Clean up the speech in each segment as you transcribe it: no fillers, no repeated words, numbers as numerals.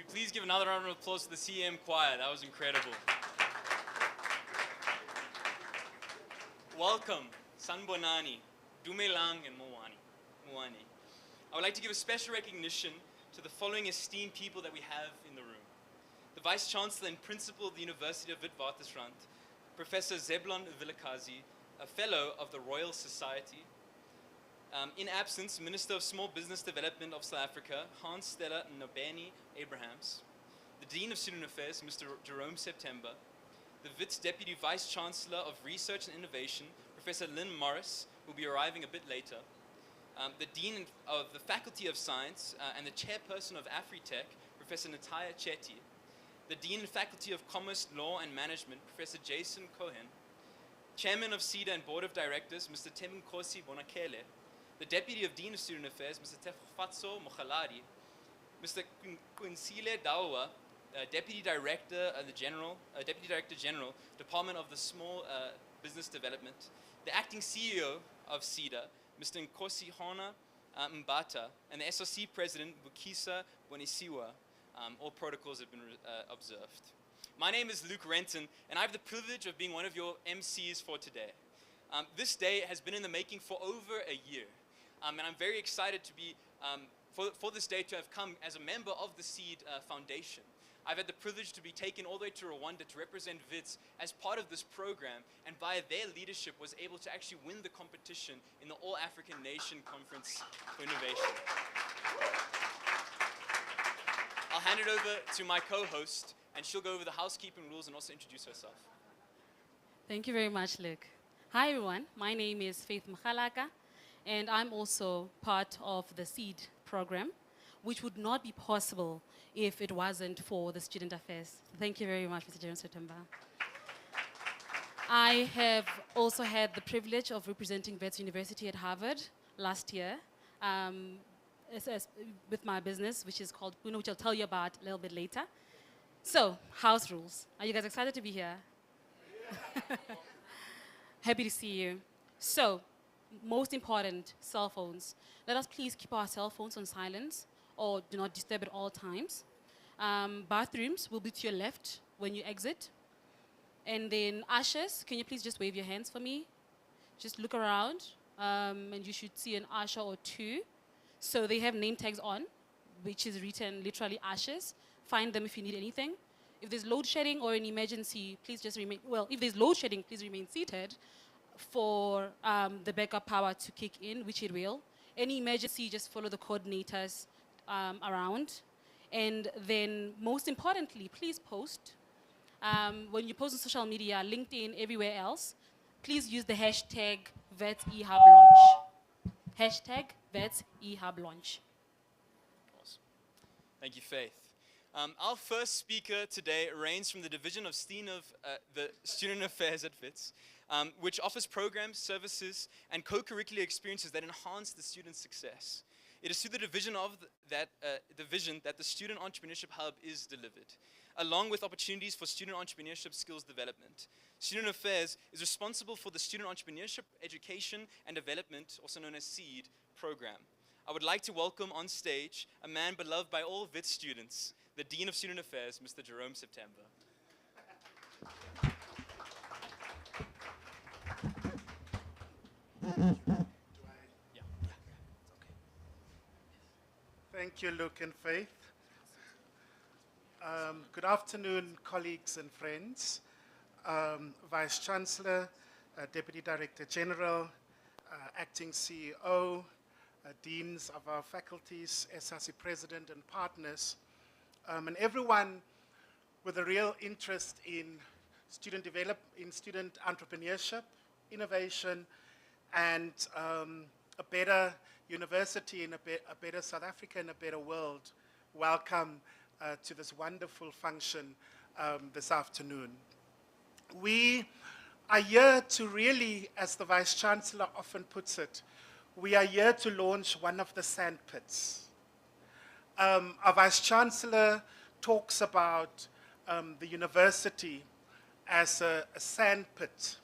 we please give another round of applause to the CM choir? That was incredible. Welcome, Sanbonani, Dumelang, and Moani. I would like to give a special recognition to the following esteemed people that we have in the room. The Vice Chancellor and Principal of the University of Witwatersrand, Professor Zeblon Vilakazi, a Fellow of the Royal Society. In absence, Minister of Small Business Development of South Africa, Hans Stella Nobeni Abrahams. The Dean of Student Affairs, Mr. Jerome September. The WIT's Deputy Vice Chancellor of Research and Innovation, Professor Lynn Morris, will be arriving a bit later. The Dean of the Faculty of Science and the Chairperson of AfriTech, Professor Nataya Chetty. The Dean and Faculty of Commerce, Law and Management, Professor Jason Cohen. Chairman of Seda and Board of Directors, Mr. Temunkosi Bonakele. The Deputy of Dean of Student Affairs, Mr. Tefatso Mokhaladi. Mr. Quinsile Dawa, Deputy Director General, Department of the Small Business Development. The Acting CEO of Seda, Mr. Nkosi Hona Mbata, and the SRC President, Bukisa Bonisiwa. All protocols have been observed. My name is Luke Renton, and I have the privilege of being one of your MCs for today. This day has been in the making for over a year, and I'm very excited to be, for this day to have come as a member of the SEED Foundation. I've had the privilege to be taken all the way to Rwanda to represent WITS as part of this program, and via their leadership was able to actually win the competition in the All African Nation Conference for Innovation. I'll hand it over to my co-host, and she'll go over the housekeeping rules and also introduce herself. Thank you very much, Luke. Hi, everyone. My name is Faith Mkhalaka, and I'm also part of the SEED program, which would not be possible if it wasn't for the student affairs. Thank you very much, Mr. Jerome September. I have also had the privilege of representing Wits University at Harvard last year with my business, which is called Puno, which I'll tell you about a little bit later. So, house rules. Are you guys excited to be here? Happy to see you. So, most important, cell phones. Let us please keep our cell phones on silence or do not disturb at all times. Bathrooms will be to your left when you exit. And then ushers, can you please just wave your hands for me? Just look around, and you should see an usher or two. So they have name tags on, which is written literally ushers. Find them if you need anything. If there's load shedding or an emergency, please just remain, well, if there's load shedding, please remain seated for the backup power to kick in, which it will. Any emergency, just follow the coordinators around. And then most importantly, please post. When you post on social media, LinkedIn, everywhere else, please use the hashtag VetsEHubLaunch. Hashtag VetsEHubLaunch. Awesome. Thank you, Faith. Our first speaker today reigns from the Division of the Student Affairs at WITS, which offers programs, services, and co-curricular experiences that enhance the student's success. It is through the division of that the Student Entrepreneurship Hub is delivered, along with opportunities for student entrepreneurship skills development. Student Affairs is responsible for the Student Entrepreneurship Education and Development, also known as SEED, program. I would like to welcome on stage a man beloved by all WITS students, the Dean of Student Affairs, Mr. Jerome September. Thank you, Luke and Faith. Good afternoon, colleagues and friends. Vice Chancellor, Deputy Director General, Acting CEO, Deans of our faculties, SRC President and partners, and everyone with a real interest in student entrepreneurship, innovation, and a better university in a better South Africa and a better world. Welcome to this wonderful function this afternoon. We are here to really, as the Vice Chancellor often puts it, we are here to launch one of the sandpits. Our Vice Chancellor talks about the university as a sandpit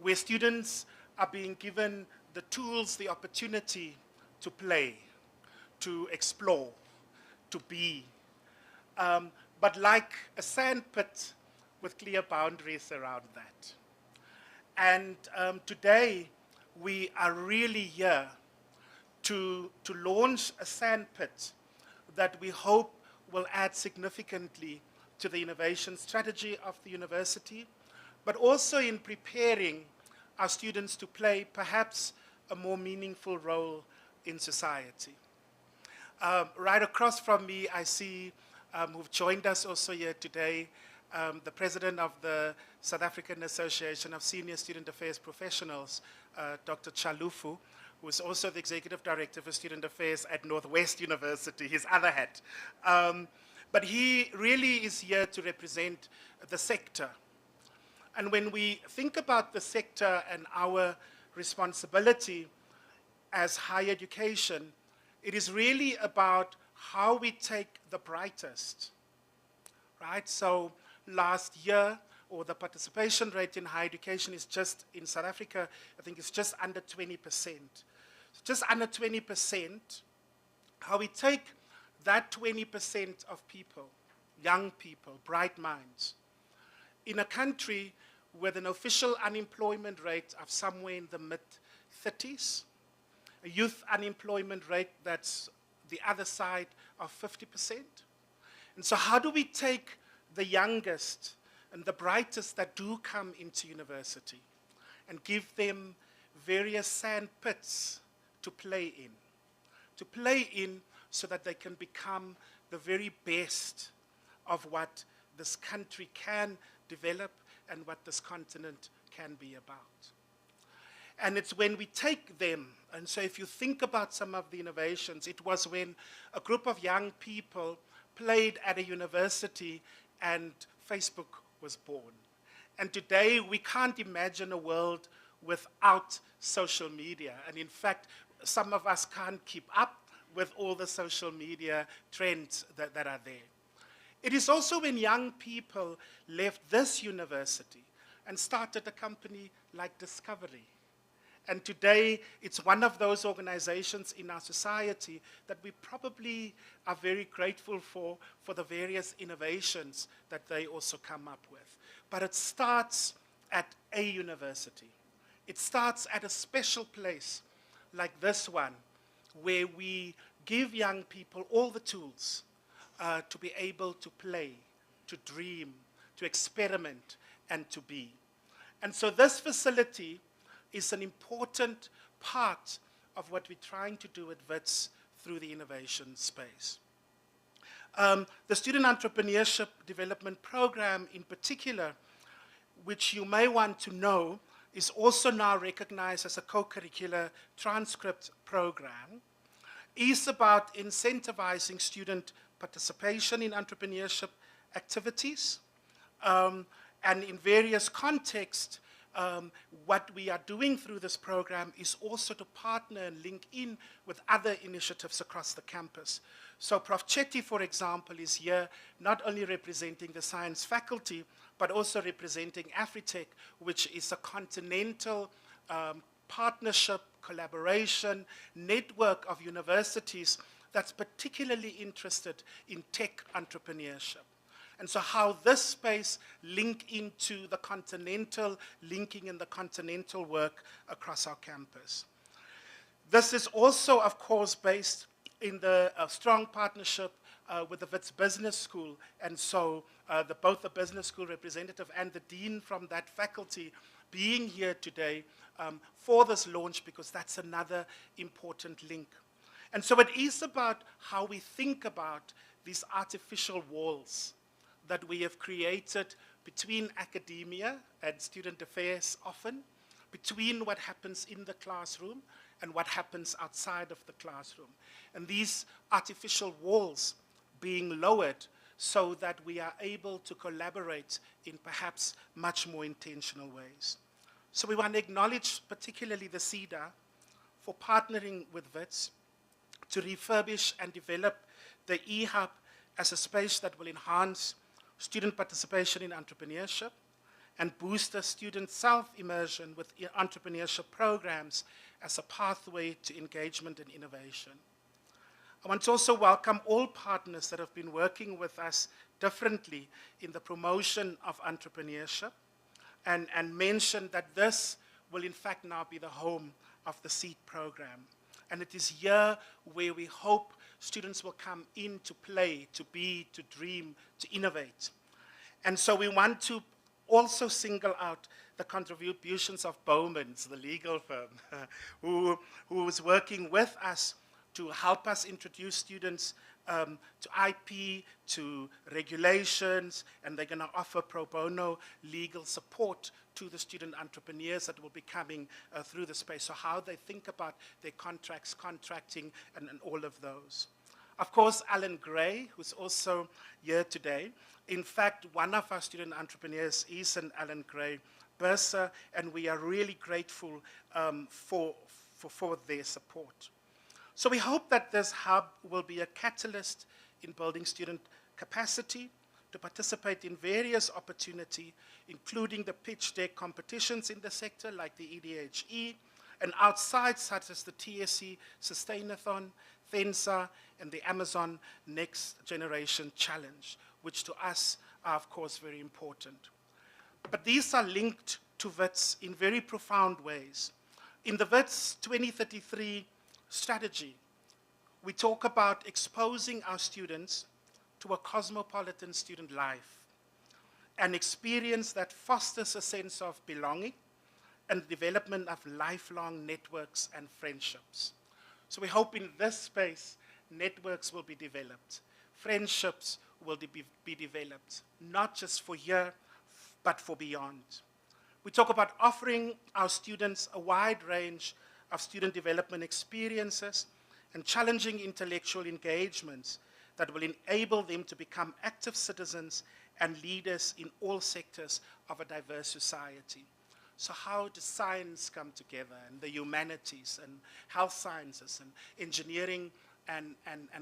where students are being given the tools, the opportunity to play, to explore, to be. but like a sand pit with clear boundaries around that. And today, we are really here to launch a sand pit that we hope will add significantly to the innovation strategy of the university, but also in preparing our students to play perhaps a more meaningful role in society. Right across from me, I see who've joined us also here today, the president of the South African Association of Senior Student Affairs Professionals, Dr. Chalufu, who is also the executive director for student affairs at Northwest University, his other hat. But he really is here to represent the sector. And when we think about the sector and our responsibility as higher education, it is really about how we take the brightest, right? So last year, or the participation rate in higher education is just, in South Africa, I think it's just under 20%. So just under 20%, how we take that 20% of people, young people, bright minds, in a country with an official unemployment rate of somewhere in the mid-30s, a youth unemployment rate that's the other side of 50%. And so how do we take the youngest and the brightest that do come into university and give them various sand pits to play in so that they can become the very best of what this country can develop and what this continent can be about. And it's when we take them, and so if you think about some of the innovations, it was when a group of young people played at a university and Facebook was born. And today we can't imagine a world without social media. And in fact, some of us can't keep up with all the social media trends that are there. It is also when young people left this university and started a company like Discovery. And today, it's one of those organizations in our society that we probably are very grateful for the various innovations that they also come up with. But it starts at a university. It starts at a special place like this one, where we give young people all the tools to be able to play, to dream, to experiment, and to be. And so this facility is an important part of what we're trying to do at WITS through the innovation space. The Student Entrepreneurship Development Program in particular, which you may want to know, is also now recognized as a co-curricular transcript program, is about incentivizing student participation in entrepreneurship activities. And in various contexts, what we are doing through this program is also to partner and link in with other initiatives across the campus. So Prof. Chetty, for example, is here not only representing the science faculty, but also representing Afritech, which is a continental partnership, collaboration, network of universities that's particularly interested in tech entrepreneurship. And so how this space link into the continental, linking in the continental work across our campus. This is also, of course, based in the strong partnership with the WITS Business School. And so both the business school representative and the dean from that faculty being here today for this launch, because that's another important link. And so it is about how we think about these artificial walls that we have created between academia and student affairs often, between what happens in the classroom and what happens outside of the classroom. And these artificial walls being lowered so that we are able to collaborate in perhaps much more intentional ways. So we want to acknowledge particularly the Seda for partnering with WITS to refurbish and develop the eHub as a space that will enhance student participation in entrepreneurship and boost the student self-immersion with entrepreneurship programs as a pathway to engagement and innovation. I want to also welcome all partners that have been working with us differently in the promotion of entrepreneurship, and mention that this will in fact now be the home of the SEED program. And it is here where we hope students will come in to play, to be, to dream, to innovate. And so we want to also single out the contributions of Bowman's, the legal firm, who is working with us to help us introduce students to IP, to regulations, and they're going to offer pro bono legal support to the student entrepreneurs that will be coming through the space. So how they think about their contracts, contracting, and all of those. Of course, Alan Gray, who's also here today. In fact, one of our student entrepreneurs is an Alan Gray bursar, and we are really grateful for their support. So we hope that this hub will be a catalyst in building student capacity to participate in various opportunities, including the pitch deck competitions in the sector like the EDHE, and outside such as the TSC Sustainathon, FENSA, and the Amazon Next Generation Challenge, which to us are of course very important. But these are linked to WITS in very profound ways. In the WITS 2033 strategy, we talk about exposing our students to a cosmopolitan student life, an experience that fosters a sense of belonging and the development of lifelong networks and friendships. So we hope in this space, networks will be developed, friendships will be developed, not just for here, but for beyond. We talk about offering our students a wide range of student development experiences and challenging intellectual engagements that will enable them to become active citizens and leaders in all sectors of a diverse society. So how does science come together, and the humanities, and health sciences, and engineering, and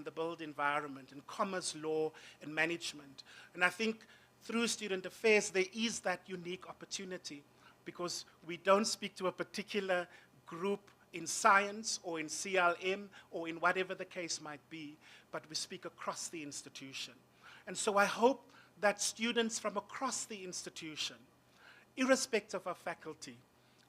the built environment, and commerce, law, and management? And I think through student affairs, there is that unique opportunity, because we don't speak to a particular group in science or in CLM or in whatever the case might be, but we speak across the institution. And so I hope that students from across the institution, irrespective of faculty,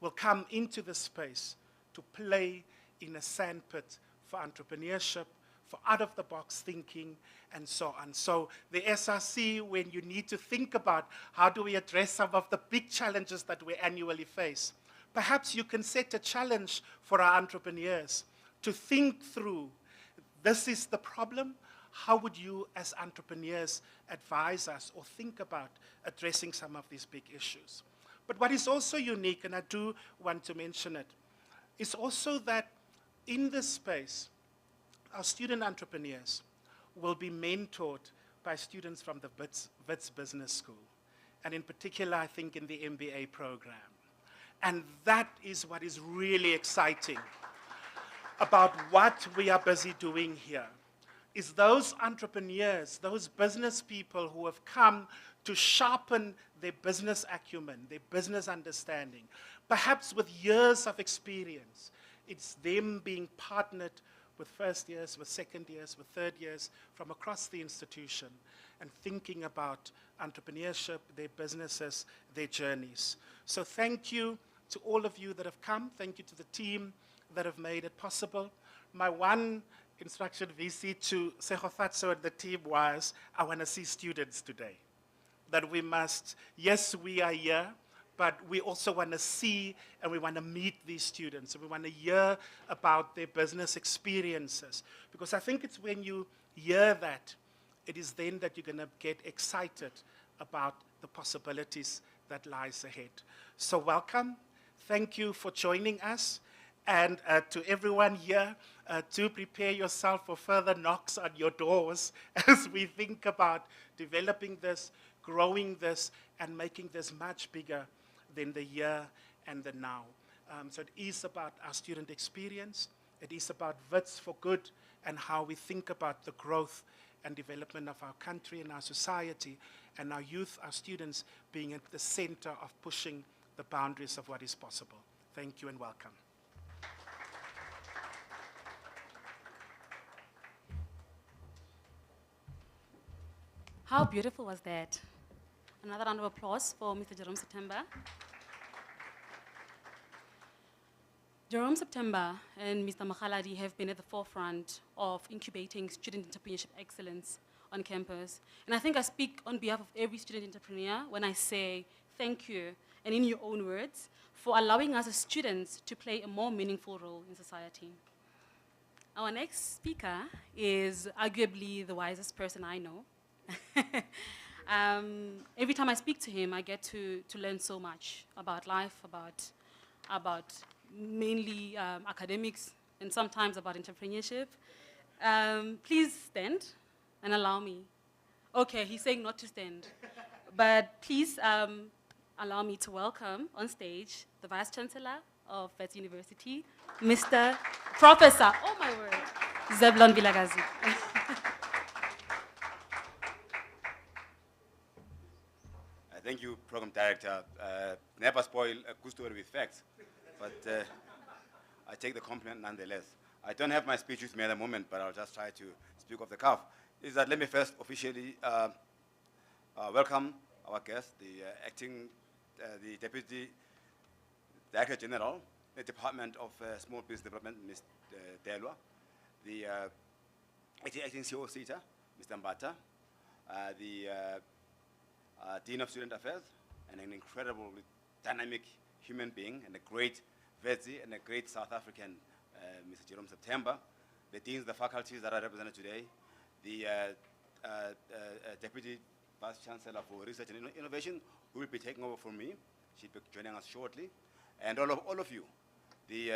will come into this space to play in a sandpit for entrepreneurship, for out-of-the-box thinking, and so on. So the SRC, when you need to think about how do we address some of the big challenges that we annually face, perhaps you can set a challenge for our entrepreneurs to think through, this is the problem, how would you as entrepreneurs advise us or think about addressing some of these big issues? But what is also unique, and I do want to mention it, is also that in this space, our student entrepreneurs will be mentored by students from the WITS Business School, and in particular, I think in the MBA program. And that is what is really exciting about what we are busy doing here, is those entrepreneurs, those business people who have come to sharpen their business acumen, their business understanding, perhaps with years of experience. It's them being partnered with first years, with second years, with third years from across the institution, and thinking about entrepreneurship, their businesses, their journeys. So thank you to all of you that have come. Thank you to the team that have made it possible. My one instruction, VC, to Sehofatso and the team was, I want to see students today. That we must, yes, we are here, but we also want to see and we want to meet these students, and we want to hear about their business experiences. Because I think it's when you hear that, it is then that you're going to get excited about the possibilities that lies ahead. So welcome. Thank you for joining us. And to everyone here, do prepare yourself for further knocks on your doors as we think about developing this, growing this, and making this much bigger than the here and the now. So it is about our student experience. It is about WITS for good and how we think about the growth and development of our country and our society, and our youth, our students, being at the center of pushing the boundaries of what is possible. Thank you and welcome. How beautiful was that? Another round of applause for Mr. Jerome September. Jerome September and Mr. Makhaladi have been at the forefront of incubating student entrepreneurship excellence on campus. And I think I speak on behalf of every student entrepreneur when I say thank you, and in your own words, for allowing us as students to play a more meaningful role in society. Our next speaker is arguably the wisest person I know. Every time I speak to him, I get to learn so much about life, about mainly academics, and sometimes about entrepreneurship. Please stand and allow me. Okay, he's saying not to stand. But please allow me to welcome on stage the Vice Chancellor of Wits University, Mr. Professor, oh my word, Zebulon Vilakazi. Thank you, Program Director. Never spoil a good story with facts, but I take the compliment nonetheless. I don't have my speech with me at the moment, but I'll just try to speak off the cuff. Is that let me first officially welcome our guest, the Deputy Director General, the Department of Small Business Development, Ms. Delwa, the acting CEO Seda, Mr. Mbata, the Dean of Student Affairs, and an incredible, dynamic human being, and a great Vetsi, and a great South African, Mr. Jerome September, the deans of the faculties that are represented today, the Deputy Vice Chancellor for Research and Innovation, who will be taking over from me. She'll be joining us shortly. And all of you, the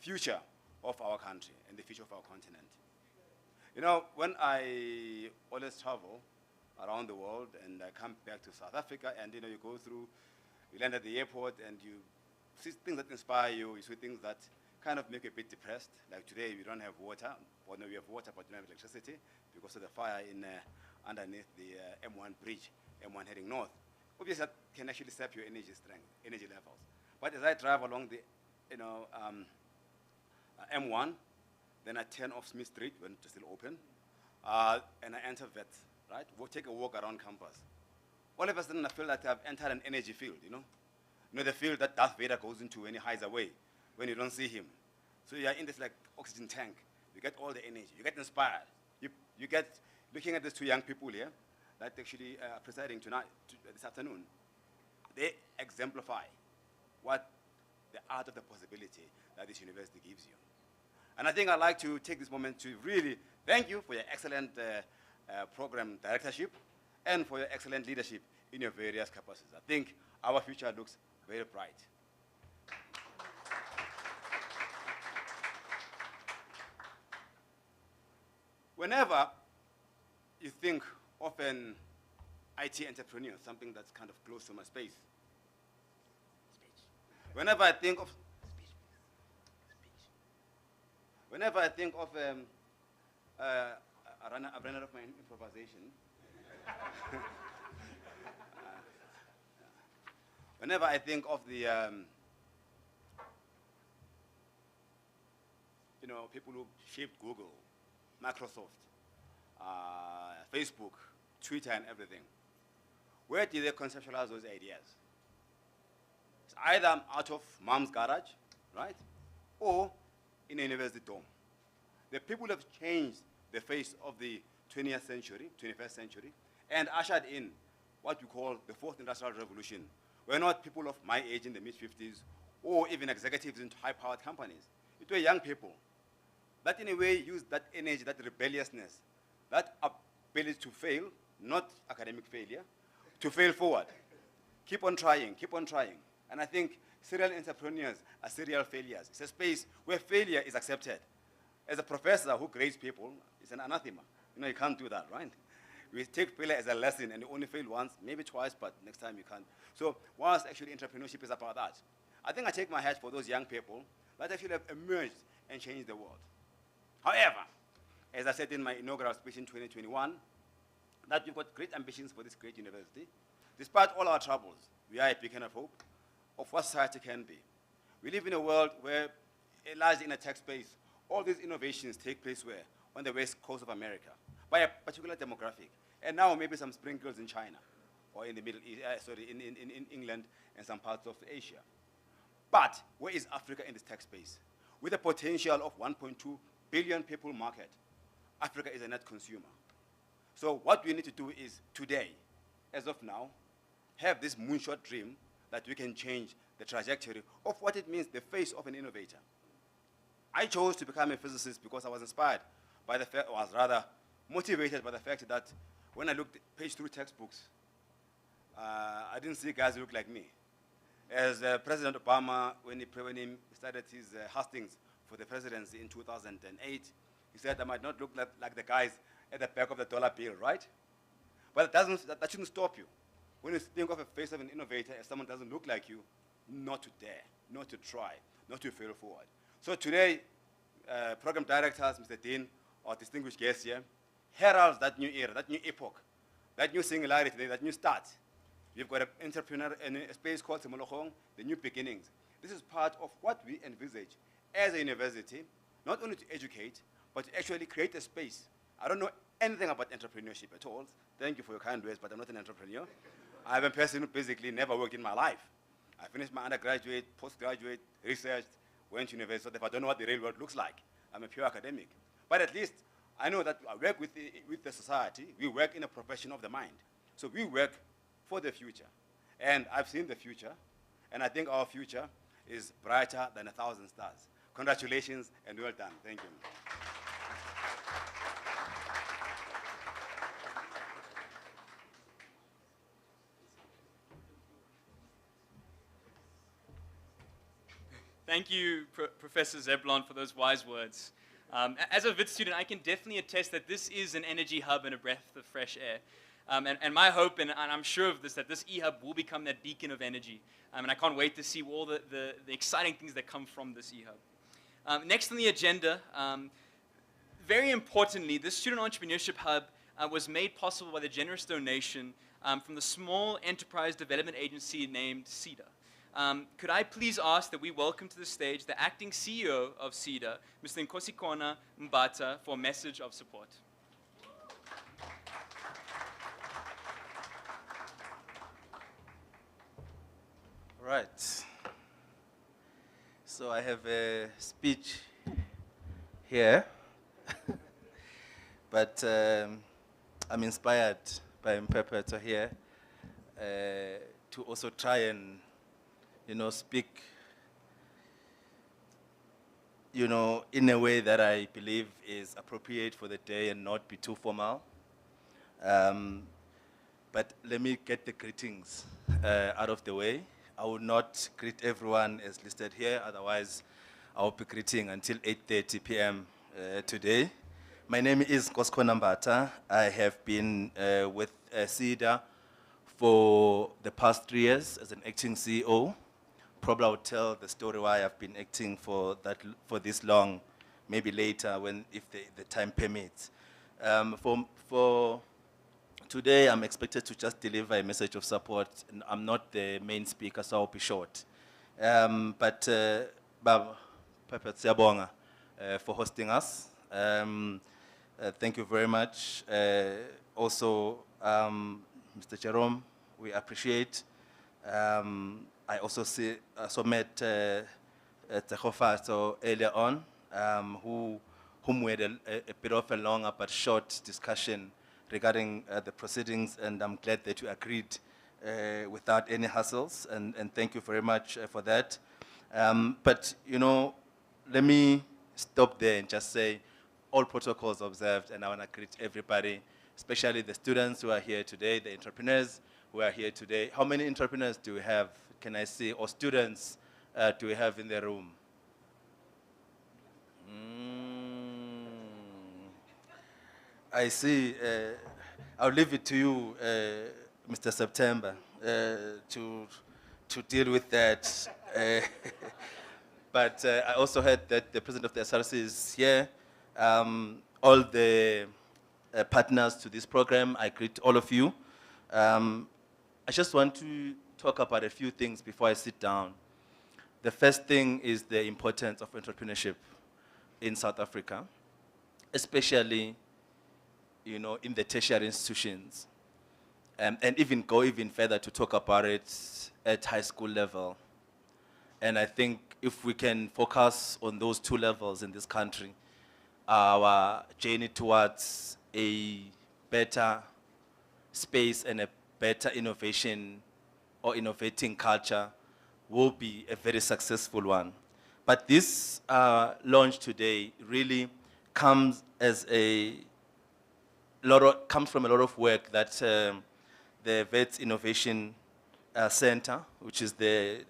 future of our country and the future of our continent. You know, when I always travel around the world and I come back to South Africa, and you know, you go through, you land at the airport and you see things that inspire you, you see things that kind of make you a bit depressed. Like today, we don't have water. Well, no, we have water, but we don't have electricity because of the fire in underneath the M1 bridge, M1 heading north. Obviously, that can actually sap your energy strength, energy levels. But as I drive along the, M1, then I turn off Smith Street when it's still open, and I enter Vet, right? We'll take a walk around campus. All of a sudden, I feel like I've entered an energy field, you know? You know, the field that Darth Vader goes into when he hides away, when you don't see him. So you're in this like oxygen tank. You get all the energy. You get inspired. You get, looking at these two young people here that actually are presiding tonight, this afternoon, they exemplify what the art of the possibility that this university gives you. And I think I'd like to take this moment to really thank you for your excellent program directorship and for your excellent leadership in your various capacities. I think our future looks very bright. Whenever you think of an IT entrepreneur, something that's kind of close to my space, whenever I think of whenever I think of I've run out of my improvisation. Whenever I think of the people who shaped Google, Microsoft, Facebook, Twitter, and everything, where did they conceptualize those ideas? It's either out of mom's garage, right, or in a university dorm. The people have changed the face of the 20th century, 21st century, and ushered in what we call the fourth industrial revolution. We're not people of my age in the mid-50s or even executives in high-powered companies. It were young people that in a way used that energy, that rebelliousness, that ability to fail, not academic failure, to fail forward. Keep on trying, keep on trying. And I think serial entrepreneurs are serial failures. It's a space where failure is accepted. As a professor who grades people, it's an anathema. You know, you can't do that, right? We take failure as a lesson, and you only fail once, maybe twice, but next time you can't. So whilst actually entrepreneurship is about that, I think I take my hat for those young people that actually have emerged and changed the world. However, as I said in my inaugural speech in 2021, that we've got great ambitions for this great university. Despite all our troubles, we are a beacon of hope of what society can be. We live in a world where, largely in a tech space, all these innovations take place where? On the west coast of America. by a particular demographic. And now maybe some sprinkles in China, or in the Middle East, in England and some parts of Asia. But where is Africa in this tech space? With a potential of 1.2 billion people market, Africa is a net consumer. So what we need to do is today, as of now, have this moonshot dream that we can change the trajectory of what it means, the face of an innovator. I chose to become a physicist because I was inspired by the fact, or was rather motivated by the fact that when I looked page through textbooks, I didn't see guys who look like me. As President Obama, when he started his hustings for the presidency in 2008, he said, I might not look like the guys at the back of the dollar bill, right? But that shouldn't stop you. When you think of a face of an innovator as someone doesn't look like you, not to dare, not to try, not to fail forward. So today, program directors, Mr. Dean, our distinguished guests here, heralds that new era, that new epoch, that new singularity, that new start. We've got an entrepreneur in a space called Simolochong, the new beginnings. This is part of what we envisage as a university, not only to educate, but to actually create a space. I don't know anything about entrepreneurship at all. Thank you for your kind words, but I'm not an entrepreneur. I'm a person who basically never worked in my life. I finished my undergraduate, postgraduate, researched, went to university, so therefore I don't know what the real world looks like. I'm a pure academic. But at least I know that I work with the society. We work in a profession of the mind. So we work for the future. And I've seen the future, and I think our future is brighter than 1,000 stars. Congratulations, and well done. Thank you. Thank you, Professor Zeblon, for those wise words. As a Wits student, I can definitely attest that this is an energy hub and a breath of fresh air. And my hope, and I'm sure of this, that this e-hub will become that beacon of energy. And I can't wait to see all the exciting things that come from this e-hub. Next on the agenda, very importantly, this Student Entrepreneurship Hub was made possible by the generous donation from the small enterprise development agency named Seda. Could I please ask that we welcome to the stage the acting CEO of Seda, Mr. Nkosikona Mbata, for a message of support. Right. So I have a speech here, but I'm inspired by Mpepe here to also try and speak, in a way that I believe is appropriate for the day and not be too formal. But let me get the greetings out of the way. I will not greet everyone as listed here, otherwise I will be greeting until 8:30 p.m. Today. My name is Nkosikona Mbata. I have been with Seda for the past 3 years as an acting CEO. Probably I'll tell the story why I've been acting for this long, maybe later if the time permits. For today, I'm expected to just deliver a message of support. I'm not the main speaker, so I'll be short. But Pepe Tsiabonga for hosting us. Thank you very much. Also, Mr. Jerome, we appreciate. I also met Tehofa earlier on, whom we had a bit of a longer but short discussion regarding the proceedings, and I'm glad that you agreed without any hassles, and thank you very much for that. But, let me stop there and just say all protocols observed, and I want to greet everybody, especially the students who are here today, the entrepreneurs who are here today. How many entrepreneurs do we have, can I see, or students do we have in the room? I see. I'll leave it to you, Mr. September, to deal with that. But I also heard that the president of the SRC is here. All the partners to this program, I greet all of you. I just want to talk about a few things before I sit down. The first thing is the importance of entrepreneurship in South Africa, especially in the tertiary institutions, and even go even further to talk about it at high school level. And I think if we can focus on those two levels in this country, our journey towards a better space and a better innovation or innovating culture will be a very successful one. But this launch today really comes as comes from a lot of work that the Vets Innovation Center, which is the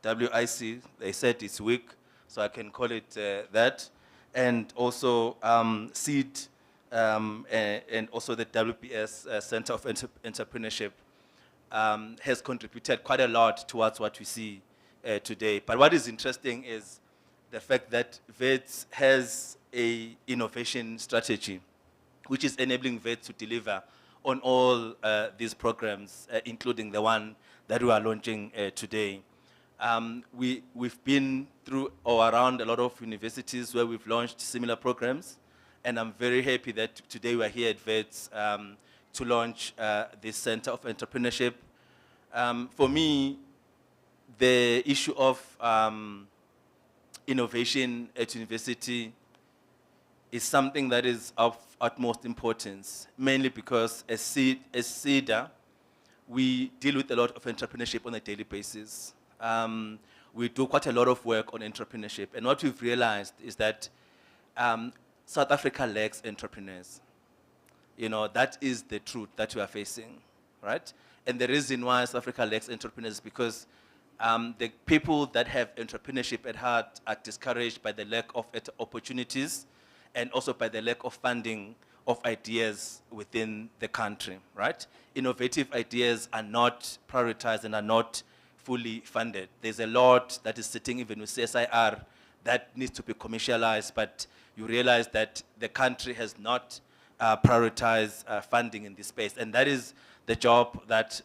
WIC, they said it's weak, so I can call it that, and also SEED, and also the WPS Center of Entrepreneurship has contributed quite a lot towards what we see today. But what is interesting is the fact that VETS has a innovation strategy, which is enabling VETS to deliver on all these programs, including the one that we are launching today. We've been through or around a lot of universities where we've launched similar programs, and I'm very happy that today we're here at VETS to launch this Center of Entrepreneurship. For me, the issue of innovation at university is something that is of utmost importance, mainly because as Seda, we deal with a lot of entrepreneurship on a daily basis. We do quite a lot of work on entrepreneurship, and what we've realized is that South Africa lacks entrepreneurs. That is the truth that we are facing, right? And the reason why South Africa lacks entrepreneurs is because the people that have entrepreneurship at heart are discouraged by the lack of opportunities and also by the lack of funding of ideas within the country, right? Innovative ideas are not prioritized and are not fully funded. There's a lot that is sitting even with CSIR that needs to be commercialized, but you realize that the country has not prioritized funding in this space. And that is the job that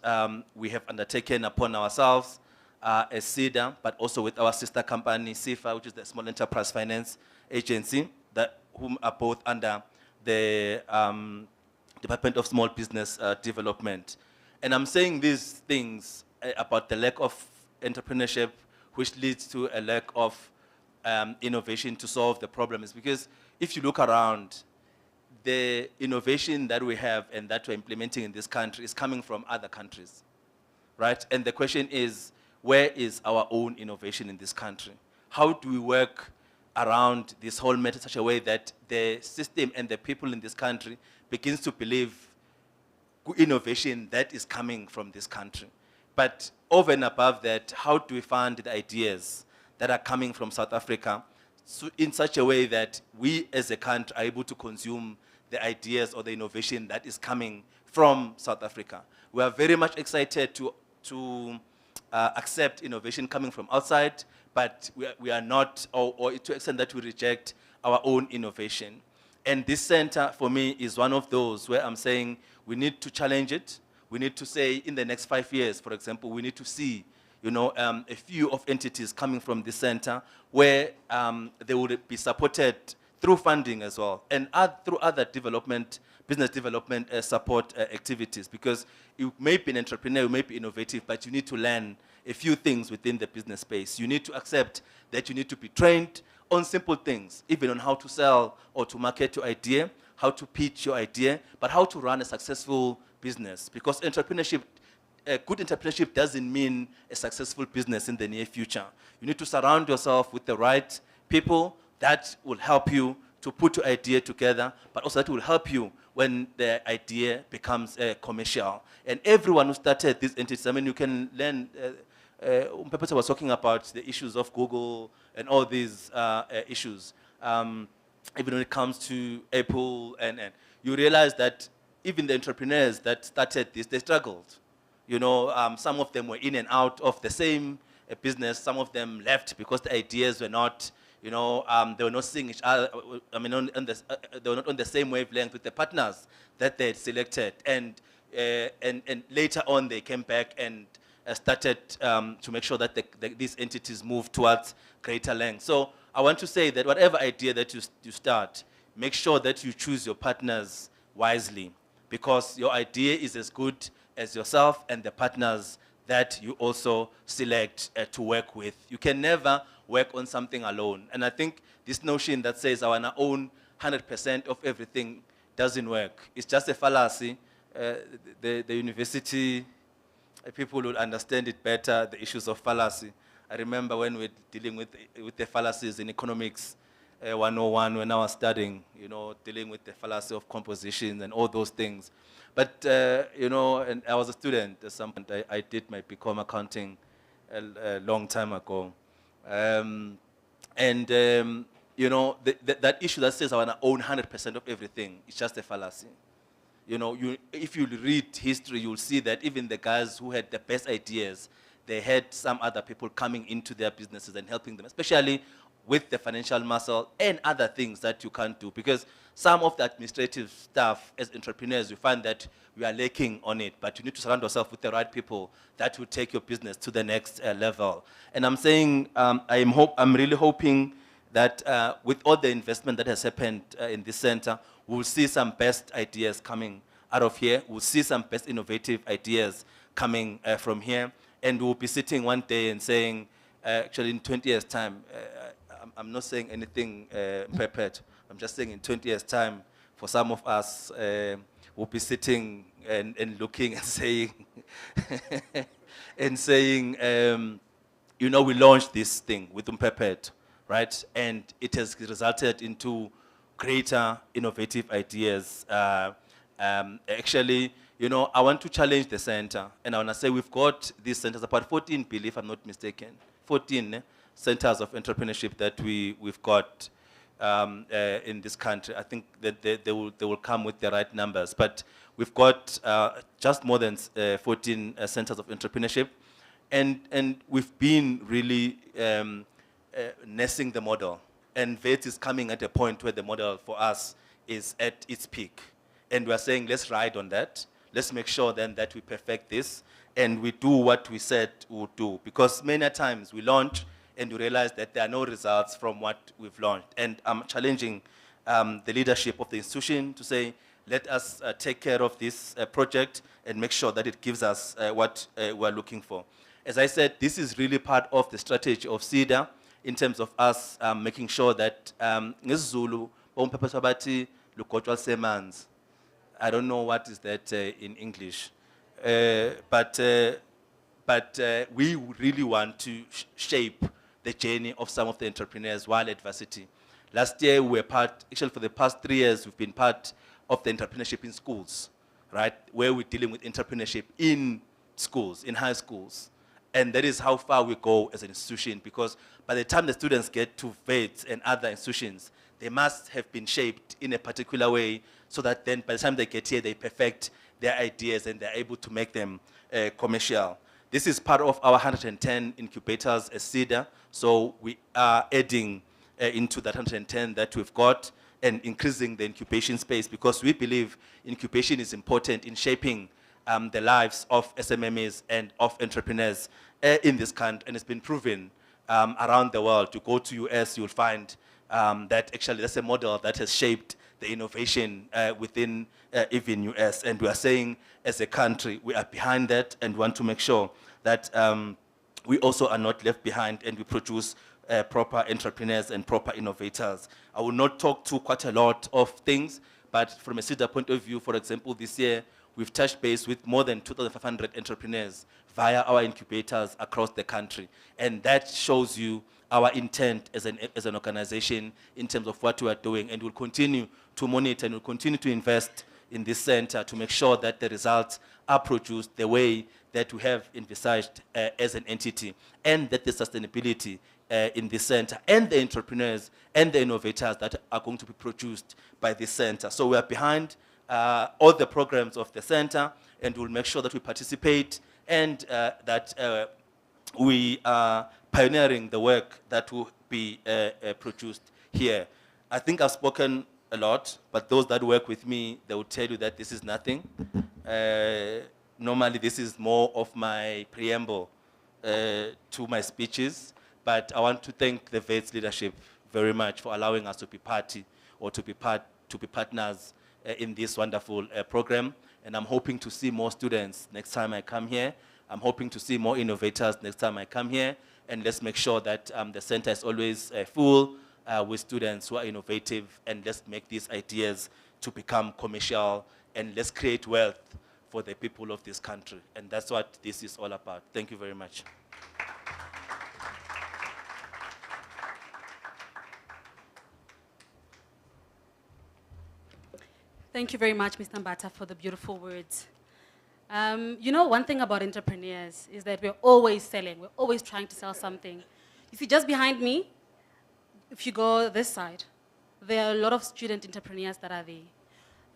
we have undertaken upon ourselves as Seda, but also with our sister company, SIFA, which is the Small Enterprise Finance Agency, whom are both under the Department of Small Business Development. And I'm saying these things about the lack of entrepreneurship, which leads to a lack of innovation to solve the problem, is because if you look around, the innovation that we have and that we're implementing in this country is coming from other countries, right? And the question is, where is our own innovation in this country? How do we work around this whole matter in such a way that the system and the people in this country begins to believe innovation that is coming from this country? But over and above that, how do we fund the ideas that are coming from South Africa in such a way that we as a country are able to consume the ideas or the innovation that is coming from South Africa? We are very much excited to accept innovation coming from outside, but we are not, or to the extent that we reject our own innovation. And this center, for me, is one of those where I'm saying we need to challenge it. We need to say in the next 5 years, for example, we need to see a few of entities coming from this center where they would be supported through funding as well, and through other business development support activities, because you may be an entrepreneur, you may be innovative, but you need to learn a few things within the business space. You need to accept that you need to be trained on simple things, even on how to sell or to market your idea, how to pitch your idea, but how to run a successful business. Because entrepreneurship, good entrepreneurship doesn't mean a successful business in the near future. You need to surround yourself with the right people that will help you to put your idea together, but also that will help you when the idea becomes commercial. And everyone who started these entities, I mean, you can learn, Mpepeta was talking about the issues of Google and all these issues. Even when it comes to Apple, and you realize that even the entrepreneurs that started this, they struggled. Some of them were in and out of the same business. Some of them left because the ideas were not, they were not seeing each other. I mean, they were not on the same wavelength with the partners that they had selected. And later on, they came back and started to make sure that these entities move towards greater length. So I want to say that whatever idea that you start, make sure that you choose your partners wisely, because your idea is as good as yourself and the partners that you also select to work with. You can never work on something alone. And I think this notion that says I want to own 100% of everything doesn't work. It's just a fallacy. The university people will understand it better, the issues of fallacy. I remember when we were dealing with the fallacies in economics 101 when I was studying, dealing with the fallacy of composition and all those things. But, and I was a student at some point. I did my BCom accounting a long time ago. That issue that says I want to own 100% of everything is just a fallacy. If you read history, you'll see that even the guys who had the best ideas, they had some other people coming into their businesses and helping them, especially with the financial muscle and other things that you can't do. Because some of the administrative stuff, as entrepreneurs, you find that we are lacking on it, but you need to surround yourself with the right people that will take your business to the next level. And I'm saying, I'm really hoping that with all the investment that has happened in this center, we'll see some best ideas coming out of here. We'll see some best innovative ideas coming from here. And we'll be sitting one day and saying, actually in 20 years' time, I'm not saying anything prepared. I'm just saying in 20 years' time, for some of us, we'll be sitting and looking and saying, we launched this thing with Unprepared, right? And it has resulted into greater innovative ideas. Actually, I want to challenge the center, and I want to say we've got these centers, about 14, if I'm not mistaken, 14 centers of entrepreneurship that we've got in this country. I think that they will come with the right numbers, but we've got just more than 14 centers of entrepreneurship, and we've been really nursing the model. And VET is coming at a point where the model for us is at its peak. And we're saying, let's ride on that. Let's make sure then that we perfect this and we do what we said we would do. Because many times we launch and we realize that there are no results from what we've launched. And I'm challenging the leadership of the institution to say, let us take care of this project and make sure that it gives us what we're looking for. As I said, this is really part of the strategy of Seda, in terms of us making sure that ngesiZulu bompephethu bathi lugotshwa semanzi. I don't know what is that in English, but we really want to shape the journey of some of the entrepreneurs while at varsity. Last year we were part, actually for the past 3 years we've been part of the entrepreneurship in schools, right? Where we're dealing with entrepreneurship in schools, in high schools. And that is how far we go as an institution, because by the time the students get to VET and other institutions, they must have been shaped in a particular way so that then by the time they get here, they perfect their ideas and they're able to make them commercial. This is part of our 110 incubators as Seda. So we are adding into that 110 that we've got and increasing the incubation space, because we believe incubation is important in shaping the lives of SMMEs and of entrepreneurs in this country, and it's been proven around the world. To go to US, you'll find that actually that's a model that has shaped the innovation within even US, and we are saying as a country we are behind that and want to make sure that we also are not left behind and we produce proper entrepreneurs and proper innovators. I will not talk to quite a lot of things, but from a Seda point of view, for example, this year we've touched base with more than 2,500 entrepreneurs via our incubators across the country. And that shows you our intent as an organization in terms of what we are doing. And we'll continue to monitor and we'll continue to invest in this center to make sure that the results are produced the way that we have envisaged as an entity, and that the sustainability in this center and the entrepreneurs and the innovators that are going to be produced by this center. So we are behind all the programs of the center, and we'll make sure that we participate and that we are pioneering the work that will be produced here. I think I've spoken a lot, but those that work with me, they will tell you that this is nothing. Normally, this is more of my preamble to my speeches, but I want to thank the VET's leadership very much for allowing us to be part or to be partners in this wonderful program. And I'm hoping to see more students next time I come here. I'm hoping to see more innovators next time I come here. And let's make sure that the center is always full with students who are innovative, and let's make these ideas to become commercial, and let's create wealth for the people of this country. And that's what this is all about. Thank you very much. Thank you very much, Mr. Mbata, for the beautiful words. You know, one thing about entrepreneurs is that we're always selling. We're always trying to sell something. You see, just behind me, if you go this side, there are a lot of student entrepreneurs that are there.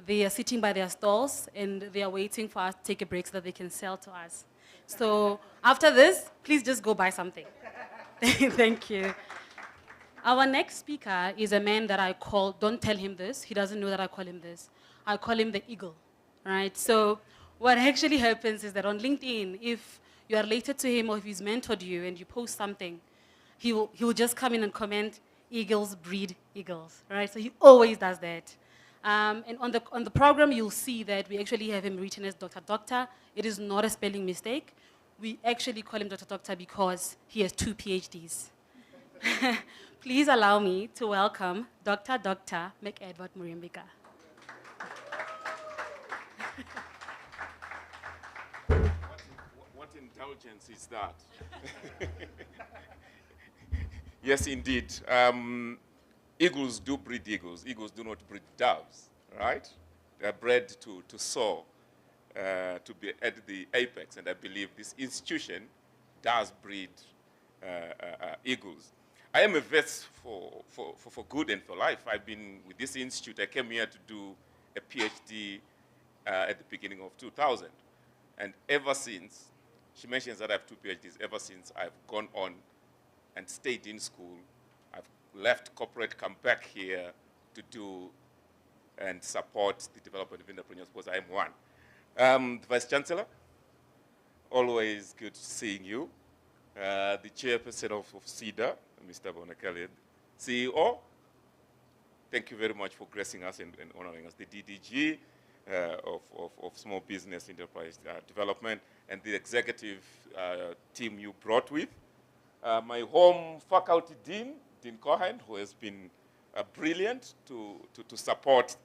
They are sitting by their stalls, and they are waiting for us to take a break so that they can sell to us. So after this, please just go buy something. Thank you. Our next speaker is a man that I call, don't tell him this, he doesn't know that I call him this. I call him the eagle, right? So what actually happens is that on LinkedIn, if you are related to him or if he's mentored you and you post something, he will just come in and comment, eagles breed eagles, right? So he always does that. And on the program, you'll see that we actually have him written as Dr. Doctor. It is not a spelling mistake. We actually call him Dr. Doctor because he has 2 PhDs. Please allow me to welcome Dr. McEdward Murimbika. What indulgence is that? Yes, indeed. Eagles do breed eagles. Eagles do not breed doves, right? They are bred to soar, to be at the apex. And I believe this institution does breed eagles. I am a vet for good and for life. I've been with this institute. I came here to do a PhD at the beginning of 2000. And ever since, she mentions that I have 2 PhDs, ever since I've gone on and stayed in school. I've left corporate, come back here to do and support the development of entrepreneurs, because I am one. The Vice Chancellor, always good seeing you. The Chairperson of Seda, Mr. Bonakali, CEO, thank you very much for gracing us and honoring us. The DDG of Small Business Enterprise Development, and the executive team you brought with. My home faculty dean, Dean Cohen, who has been brilliant to support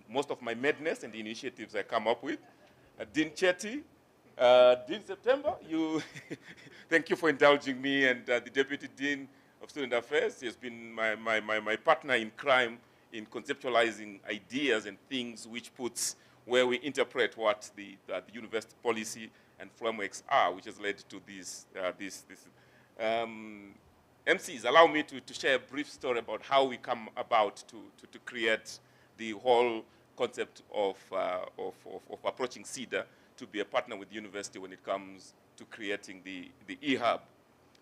most of my madness and the initiatives I come up with. Dean Chetty, Dean September, thank you for indulging me, and the Deputy Dean of Student Affairs. He has been my partner in crime in conceptualizing ideas and things which puts where we interpret what the university policy and frameworks are, which has led to this. MCs, allow me to share a brief story about how we come about to create the whole concept of approaching Seda to be a partner with the university when it comes to creating the e-hub.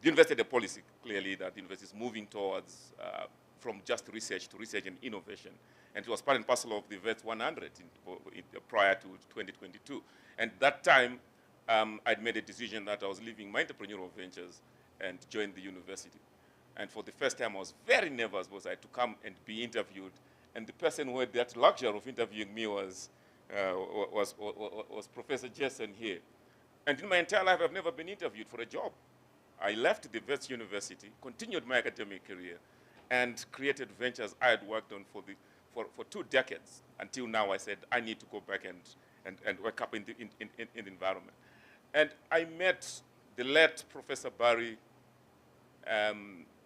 The university had a policy, clearly, that the university is moving towards from just research to research and innovation. And it was part and parcel of the VET 100 prior to 2022. And that time, I'd made a decision that I was leaving my entrepreneurial ventures and joined the university. And for the first time, I was very nervous because I had to come and be interviewed. And the person who had that luxury of interviewing me was Professor Jason here. And in my entire life, I've never been interviewed for a job. I left the Wits University, continued my academic career, and created ventures I had worked on for 2 decades. Until now, I said, I need to go back and work up in the environment. And I met the late Professor Barry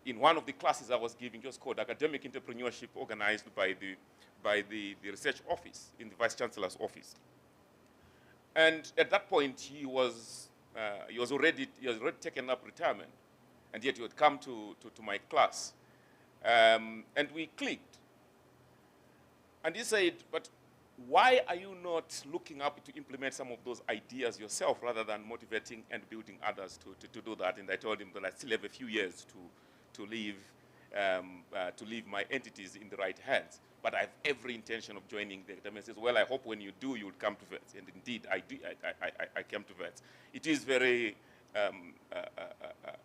in one of the classes I was giving, just called Academic Entrepreneurship, organized by the research office in the Vice Chancellor's office. And at that point, he was already taken up retirement, and yet he would come to my class, and we clicked. And he said, but why are you not looking up to implement some of those ideas yourself rather than motivating and building others to do that? And I told him that I still have a few years to leave my entities in the right hands. But I have every intention of joining the academy. He says, well, I hope when you do, you'll come to VETS. And indeed, I came to VETS. It is very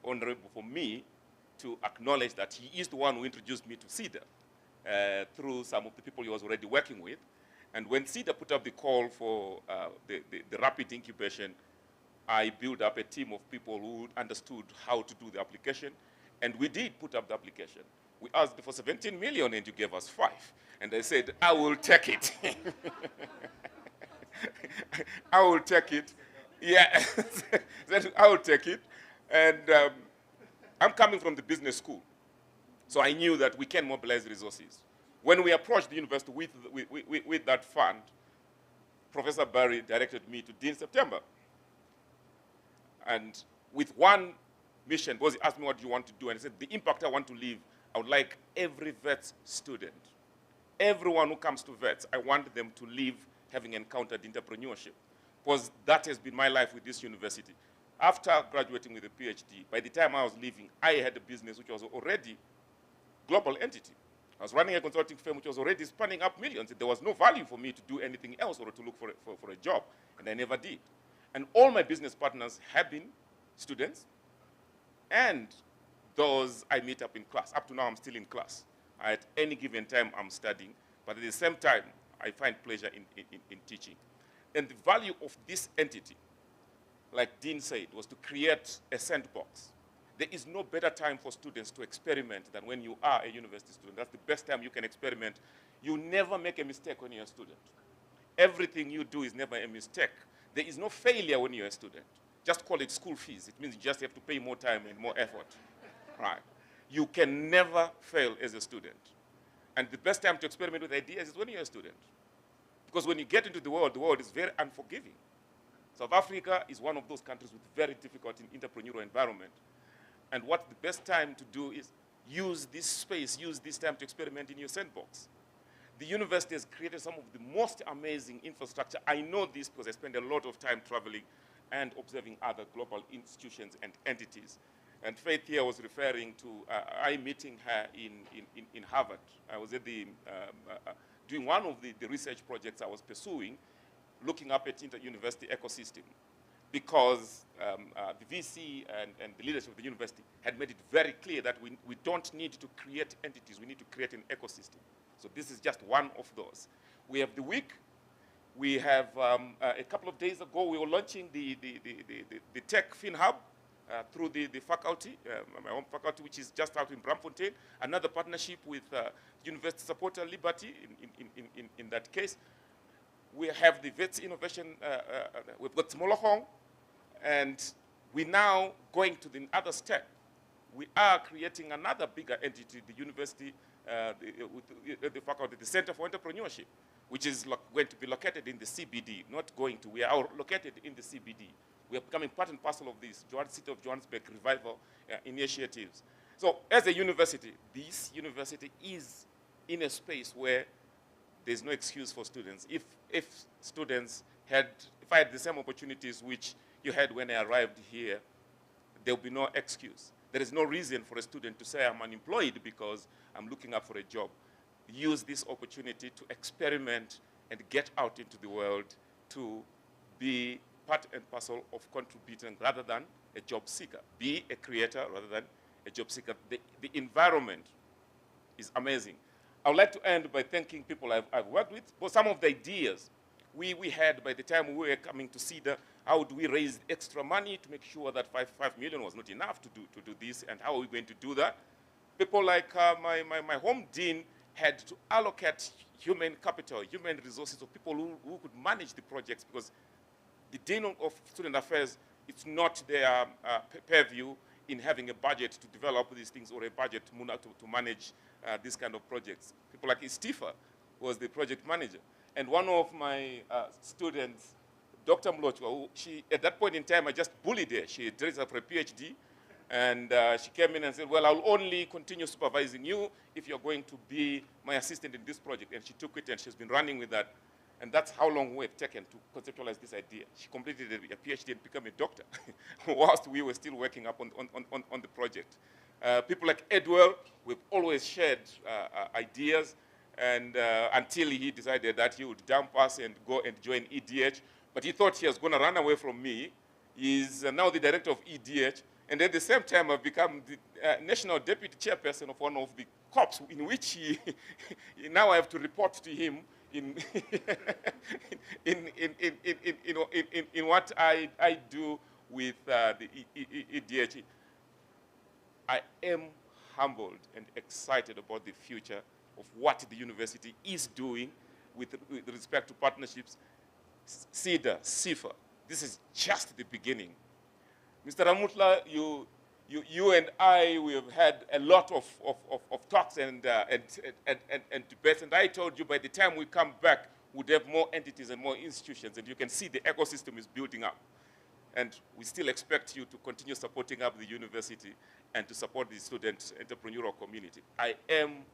honorable for me to acknowledge that he is the one who introduced me to Seda. through some of the people he was already working with. And when Seda put up the call for the rapid incubation, I built up a team of people who understood how to do the application, and we did put up the application. We asked for 17 million, and you gave us 5. And I said, I will take it. I will take it. Yeah, I will take it. And I'm coming from the business school, so I knew that we can mobilize resources. When we approached the university with that fund, Professor Barry directed me to Dean September. And with one mission, because he asked me what do you want to do, and I said, the impact I want to leave, I would like every VETS student, everyone who comes to VETS, I want them to leave having encountered entrepreneurship, because that has been my life with this university. After graduating with a PhD, by the time I was leaving, I had a business which was already global entity. I was running a consulting firm which was already spanning up millions. There was no value for me to do anything else or to look for a job, and I never did. And all my business partners have been students, and those I meet up in class. Up to now, I'm still in class. At any given time, I'm studying, but at the same time, I find pleasure in teaching. And the value of this entity, like Dean said, was to create a sandbox. There is no better time for students to experiment than when you are a university student. That's the best time you can experiment. You never make a mistake when you're a student. Everything you do is never a mistake. There is no failure when you're a student. Just call it school fees. It means you just have to pay more time and more effort. Right? You can never fail as a student. And the best time to experiment with ideas is when you're a student. Because when you get into the world is very unforgiving. South Africa is one of those countries with very difficult entrepreneurial environment. And what the best time to do is use this space, use this time to experiment in your sandbox. The university has created some of the most amazing infrastructure. I know this because I spend a lot of time traveling and observing other global institutions and entities. And Faith here was referring to I meeting her in Harvard. I was at the, doing one of the research projects I was pursuing, looking up at inter-university ecosystem, because the VC and the leadership of the university had made it very clear that we don't need to create entities, we need to create an ecosystem. So this is just one of those. We have the week. We have, a couple of days ago, we were launching the Tech FinHub through the faculty, my own faculty, which is just out in Braamfontein. Another partnership with University Supporter Liberty in that case. We have the VETS Innovation, we've got Smolokong, and we're now going to the other step. We are creating another bigger entity, the university, the faculty, the Center for Entrepreneurship, which is going to be located in the CBD, not going to, we are located in the CBD. We are becoming part and parcel of this City of Johannesburg revival initiatives. So as a university, this university is in a space where there's no excuse for students. If students had, if I had the same opportunities which you had when I arrived here, there'll be no excuse. There is no reason for a student to say I'm unemployed because I'm looking up for a job. Use this opportunity to experiment and get out into the world to be part and parcel of contributing rather than a job seeker. Be a creator rather than a job seeker. The environment is amazing. I would like to end by thanking people I've worked with. For some of the ideas we had by the time we were coming to Seda, how do we raise extra money to make sure that 5 million was not enough to do this, and how are we going to do that? People like my home dean had to allocate human capital, human resources of people who could manage the projects, because the dean of student affairs, it's not their purview in having a budget to develop these things or a budget to manage these kind of projects. People like Istifa was the project manager. And one of my students, Dr. Mlochwa, she, at that point in time, I just bullied her. She dressed up for a PhD, and she came in and said, well, I'll only continue supervising you if you're going to be my assistant in this project. And she took it, and she's been running with that. And that's how long we've taken to conceptualize this idea. She completed a PhD and became a doctor, whilst we were still working up on the project. People like McEdward, we've always shared ideas, and until he decided that he would dump us and go and join EDH. But he thought he was going to run away from me. He's now the director of EDH, And at the same time, I've become the national deputy chairperson of one of the corps, in which now I have to report to him in, in what I do with the EDH. I am humbled and excited about the future of what the university is doing with respect to partnerships. Seda, SIFA, this is just the beginning. Mr. Ramutla, you and I, we have had a lot of talks and debates, and I told you by the time we come back, we'd have more entities and more institutions, and you can see the ecosystem is building up. And we still expect you to continue supporting up the university and to support the student entrepreneurial community. I am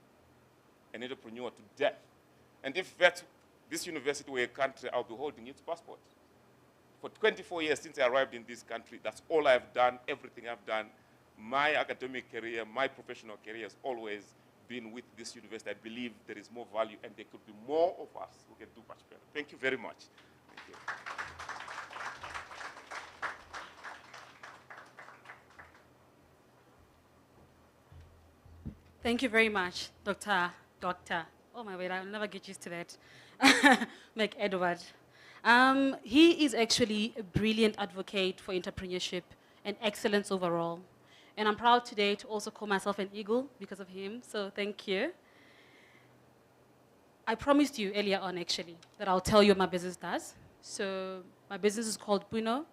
an entrepreneur to death. And if this university were a country, I'll be holding its passport. For 24 years since I arrived in this country, that's all I've done, everything I've done. My academic career, my professional career has always been with this university. I believe there is more value and there could be more of us who can do much better. Thank you very much. Thank you. Thank you very much, Dr. Oh my word, I'll never get used to that. McEdward. He is actually a brilliant advocate for entrepreneurship and excellence overall. And I'm proud today to also call myself an eagle because of him, so thank you. I promised you earlier on, actually, that I'll tell you what my business does. So my business is called Puno,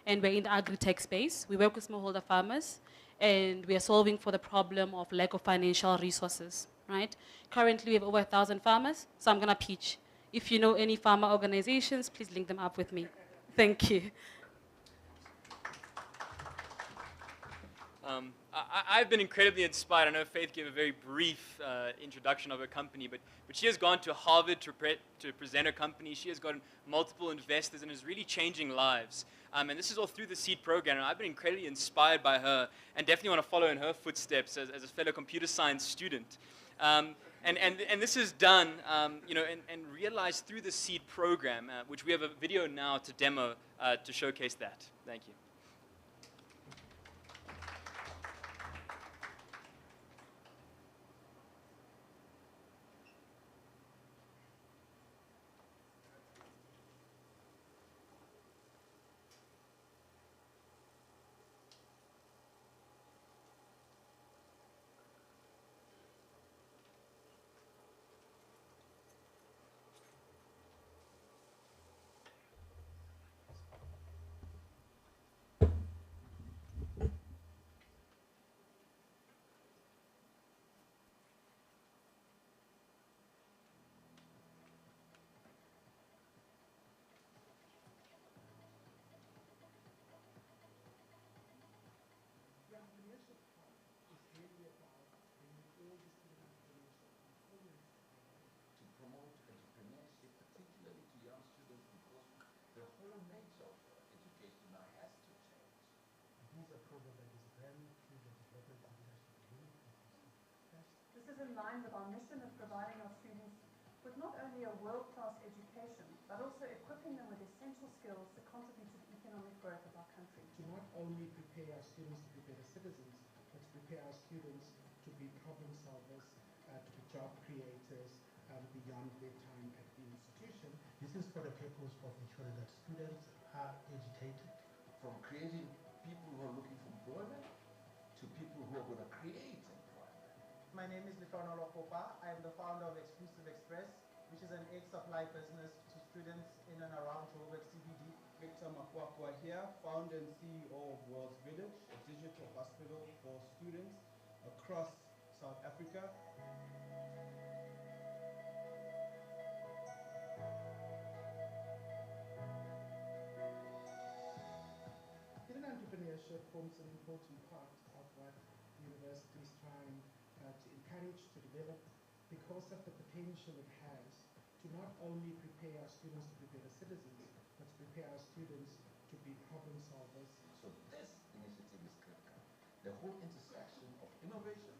and we're in the agri-tech space. We work with smallholder farmers, and we are solving for the problem of lack of financial resources, right? Currently, we have over 1,000 farmers, so I'm gonna pitch. If you know any farmer organizations, please link them up with me. Thank you. I've been incredibly inspired. I know Faith gave a very brief introduction of her company, but she has gone to Harvard to present her company. She has gotten multiple investors and is really changing lives. And this is all through the SEED program. And I've been incredibly inspired by her and definitely want to follow in her footsteps as a fellow computer science student. And this is done, and realized through the SEED program, which we have a video now to demo to showcase that. Thank you. This is in line with our mission of providing our students with not only a world-class education, but also equipping them with essential skills to contribute to the economic growth of our country. To not only prepare our students to be better citizens, but to prepare our students to be problem solvers, to be job creators beyond their time at the institution. This is for the purpose of ensuring that students are educated, from creating people who are looking for employment to people who are going to create employment. My name is Lefano Lokopa. I am the founder of Exclusive Express, which is an egg supply business to students in and around Joburg CBD. Victor Makwakwa here, founder and CEO of World's Village, a digital hospital for students across South Africa. Hidden entrepreneurship forms an important part of what the university is trying to encourage, to develop, because of the potential it has to not only prepare our students to be better citizens, but to prepare our students to be problem solvers. So this initiative is critical. The whole intersection of innovation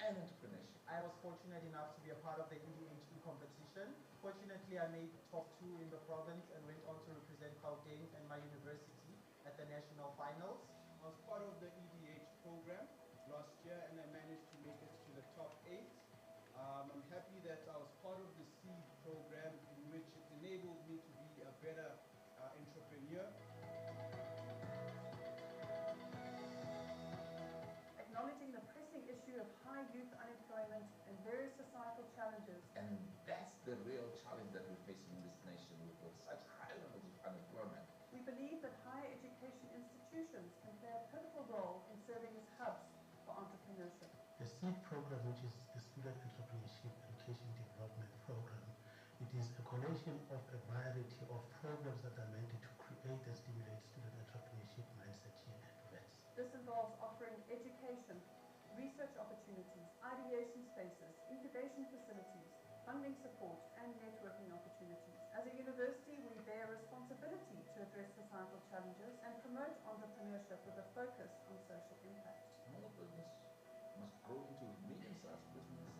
and entrepreneurship. I was fortunate enough to be a part of the EDHE competition. Fortunately, I made top 2 in the province and went on to represent Gauteng and my university at the national finals. I was part of the EDH program last year, and I managed to make it to the top 8. I'm happy that I was part of the SEED program, in which it enabled me to be a better entrepreneur. Acknowledging the pressing issue of high youth unemployment and various societal challenges. And that's the real challenge that we're facing in this nation with such high levels of unemployment. We believe that higher education institutions can play a pivotal role in serving as hubs for entrepreneurship. The SEED program, which is the Student Entrepreneurship Education Development Program, it is a collation of a variety of programs that are meant to create and stimulate student entrepreneurship mindset here at VETS. This involves offering education, research opportunities, ideation spaces, incubation facilities, funding support, and networking opportunities. As a university, we bear responsibility to address societal challenges and promote entrepreneurship with a focus on social impact. Small business must grow into medium-sized business,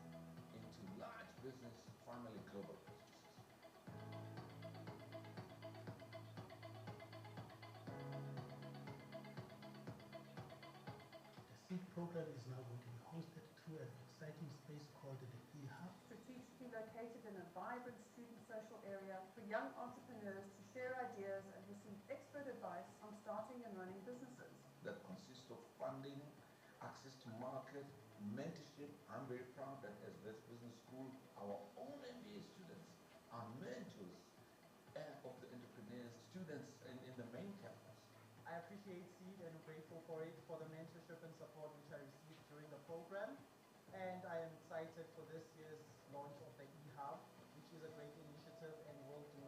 into large business, finally global businesses. The SEED program is now going to be hosted through an exciting space called the eHub. Strategically located in a vibrant student social area for young entrepreneurs to share ideas and receive expert advice on starting and running businesses. That consists of funding, access to market, mentorship. I'm very proud that as VETS Business School, our own MBA students are mentors of the entrepreneurs, students in the main campus. I appreciate SEED and I'm grateful for it, for the mentorship and support which I received during the program. And I am excited for this year's launch of the eHub, which is a great initiative and will do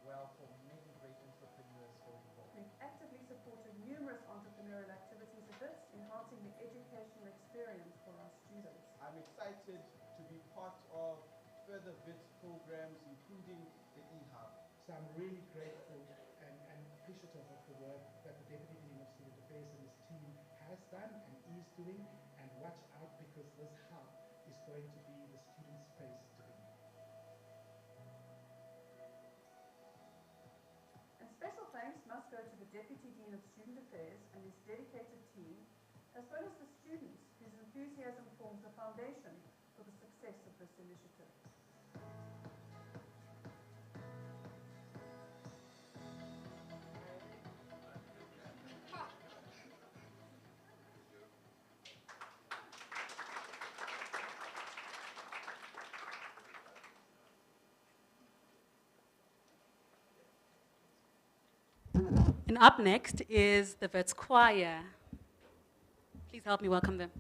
well for many great entrepreneurs going forward. We've actively supported numerous entrepreneurial activities at VETS, enhancing the educational experience for our students. I'm excited to be part of further VETS programs, including the eHub. So I'm really grateful and appreciative of the work that the Deputy Dean of Student Affairs and his team has done and is doing. And watch out, because this hub is going to be the student space to be. And special thanks must go to the Deputy Dean of Student Affairs and his dedicated team, as well as the students whose enthusiasm forms the foundation for the success of this initiative. And up next is the VETS Choir. Please help me welcome them.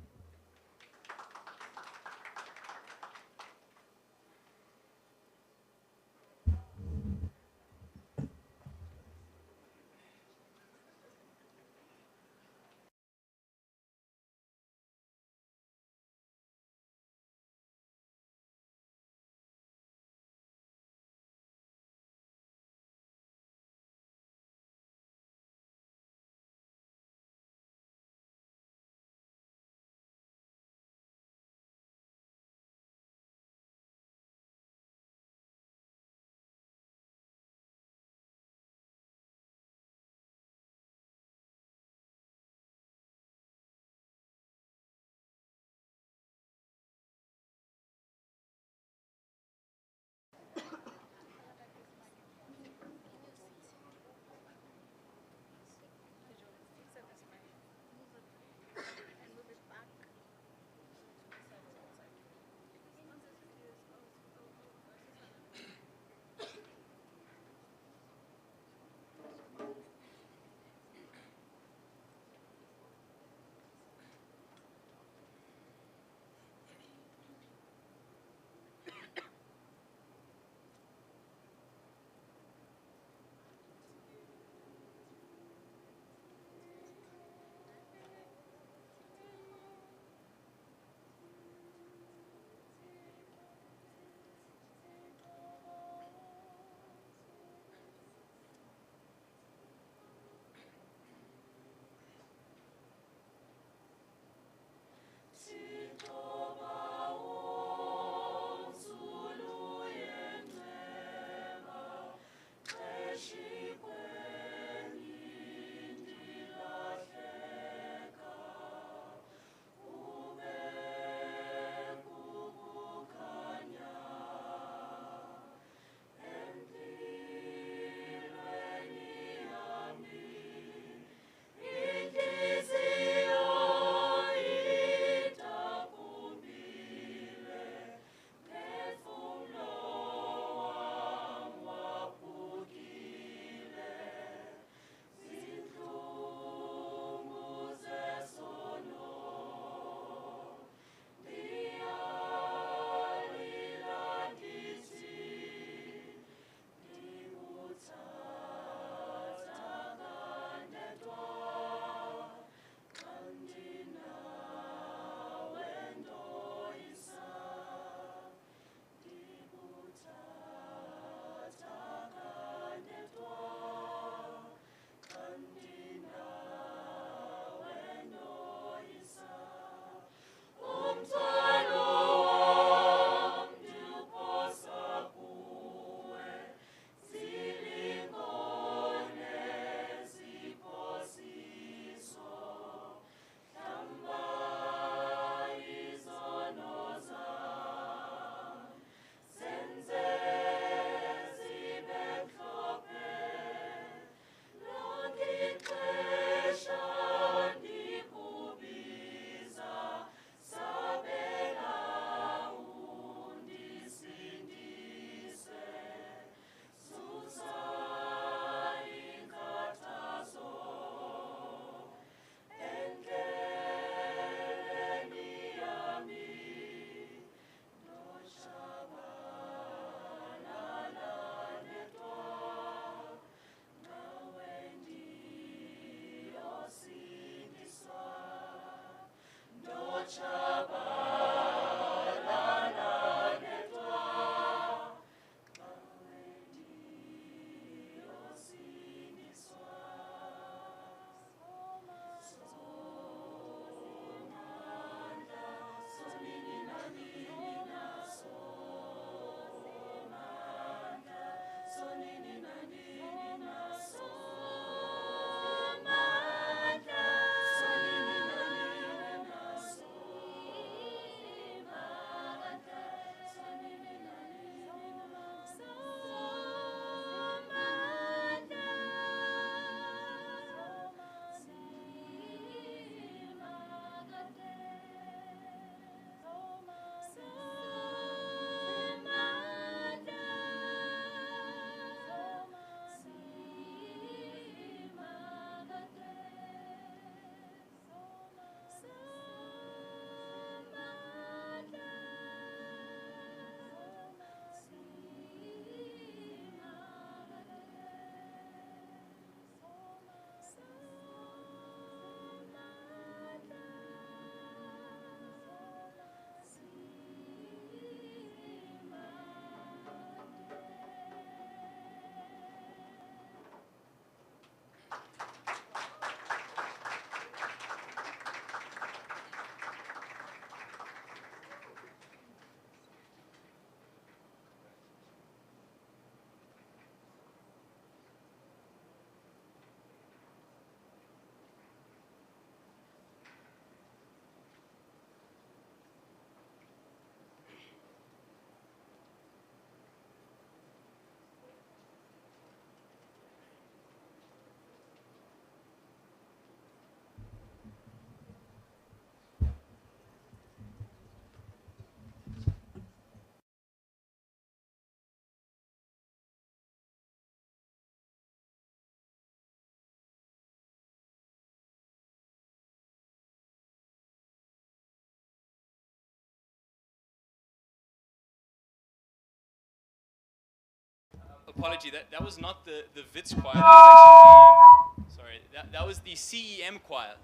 apology. That was not the Wits choir. That was actually sorry. That was the CEM choir.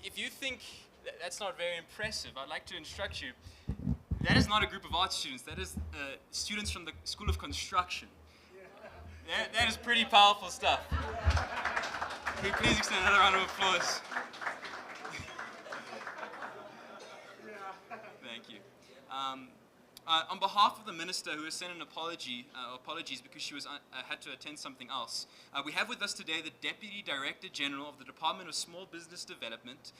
If you think that's not very impressive, I'd like to instruct you. That is not a group of art students. That is students from the School of Construction. That is pretty powerful stuff. Can we please extend another round of applause? Thank you. On behalf of the minister, who has sent an apologies because she was had to attend something else, we have with us today the Deputy Director General of the Department of Small Business Development,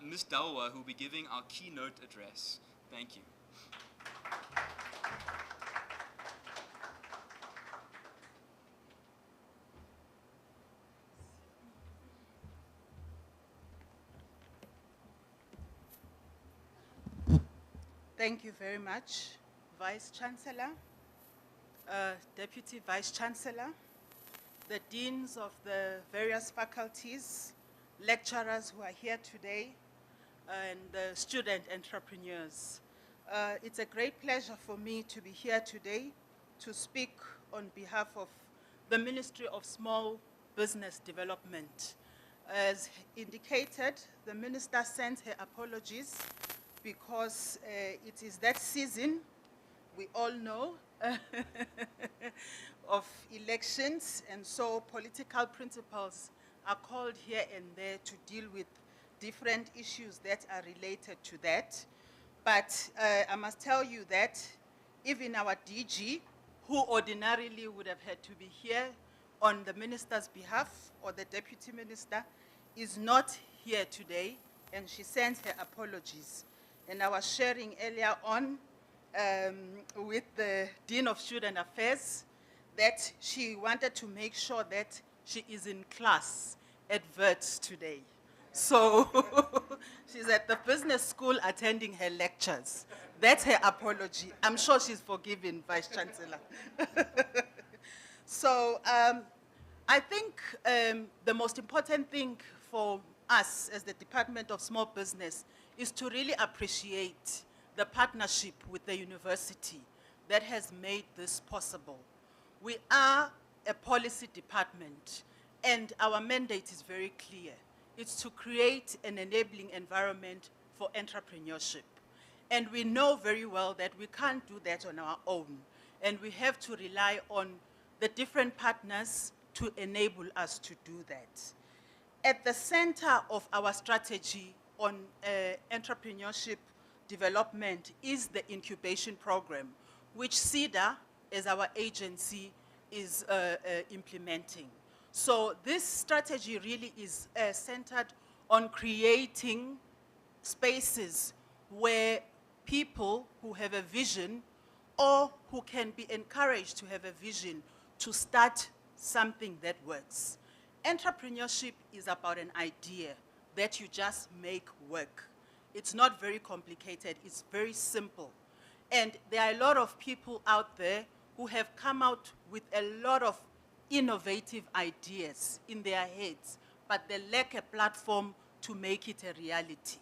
Ms. Dawa, who will be giving our keynote address. Thank you. Thank you very much, Vice Chancellor, Deputy Vice Chancellor, the deans of the various faculties, lecturers who are here today, and the student entrepreneurs. It's a great pleasure for me to be here today to speak on behalf of the Ministry of Small Business Development. As indicated, the Minister sent her apologies because it is that season, we all know, of elections, and so political principals are called here and there to deal with different issues that are related to that. But I must tell you that even our DG, who ordinarily would have had to be here on the minister's behalf, or the deputy minister, is not here today, and she sends her apologies. And I was sharing earlier on with the Dean of Student Affairs that she wanted to make sure that she is in class at Wits today. So she's at the business school attending her lectures. That's her apology. I'm sure she's forgiven, Vice Chancellor. So I think the most important thing for us as the Department of Small Business is to really appreciate the partnership with the university that has made this possible. We are a policy department, and our mandate is very clear. It's to create an enabling environment for entrepreneurship. And we know very well that we can't do that on our own, and we have to rely on the different partners to enable us to do that. At the center of our strategy on entrepreneurship development is the incubation program, which Seda, as our agency, is implementing. So this strategy really is centered on creating spaces where people who have a vision or who can be encouraged to have a vision to start something that works. Entrepreneurship is about an idea that you just make work. It's not very complicated, it's very simple. And there are a lot of people out there who have come out with a lot of innovative ideas in their heads, but they lack a platform to make it a reality.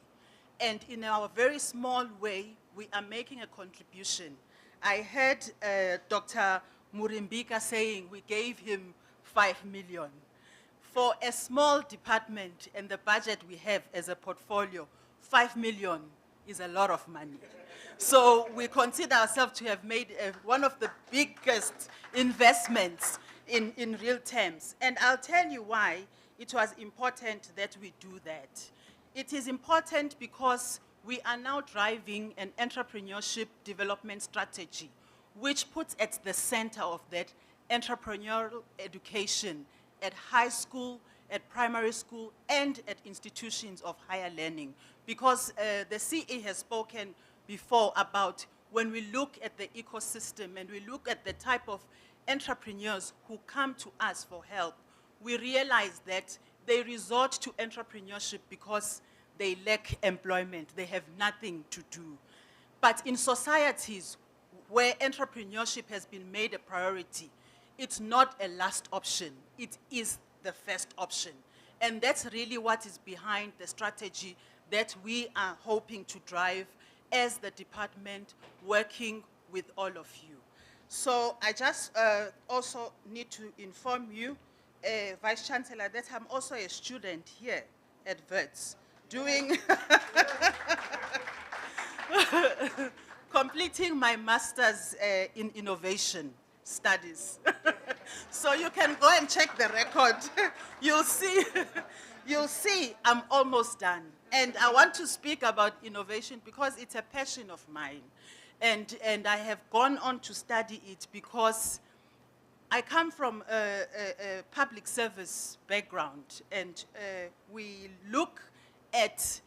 And in our very small way, we are making a contribution. I heard Dr. Murimbika saying we gave him 5 million. For a small department and the budget we have as a portfolio, 5 million is a lot of money. So we consider ourselves to have made one of the biggest investments in real terms. And I'll tell you why it was important that we do that. It is important because we are now driving an entrepreneurship development strategy, which puts at the center of that entrepreneurial education at high school, at primary school, and at institutions of higher learning. Because the CE has spoken before about when we look at the ecosystem and we look at the type of entrepreneurs who come to us for help, we realize that they resort to entrepreneurship because they lack employment, they have nothing to do. But in societies where entrepreneurship has been made a priority, it's not a last option, it is the first option. And that's really what is behind the strategy that we are hoping to drive as the department, working with all of you. So I just also need to inform you, Vice Chancellor, that I'm also a student here at WITS, doing, completing my master's in innovation studies. So you can go and check the record. You'll see I'm almost done. And I want to speak about innovation because it's a passion of mine. And I have gone on to study it because I come from a public service background, and we look at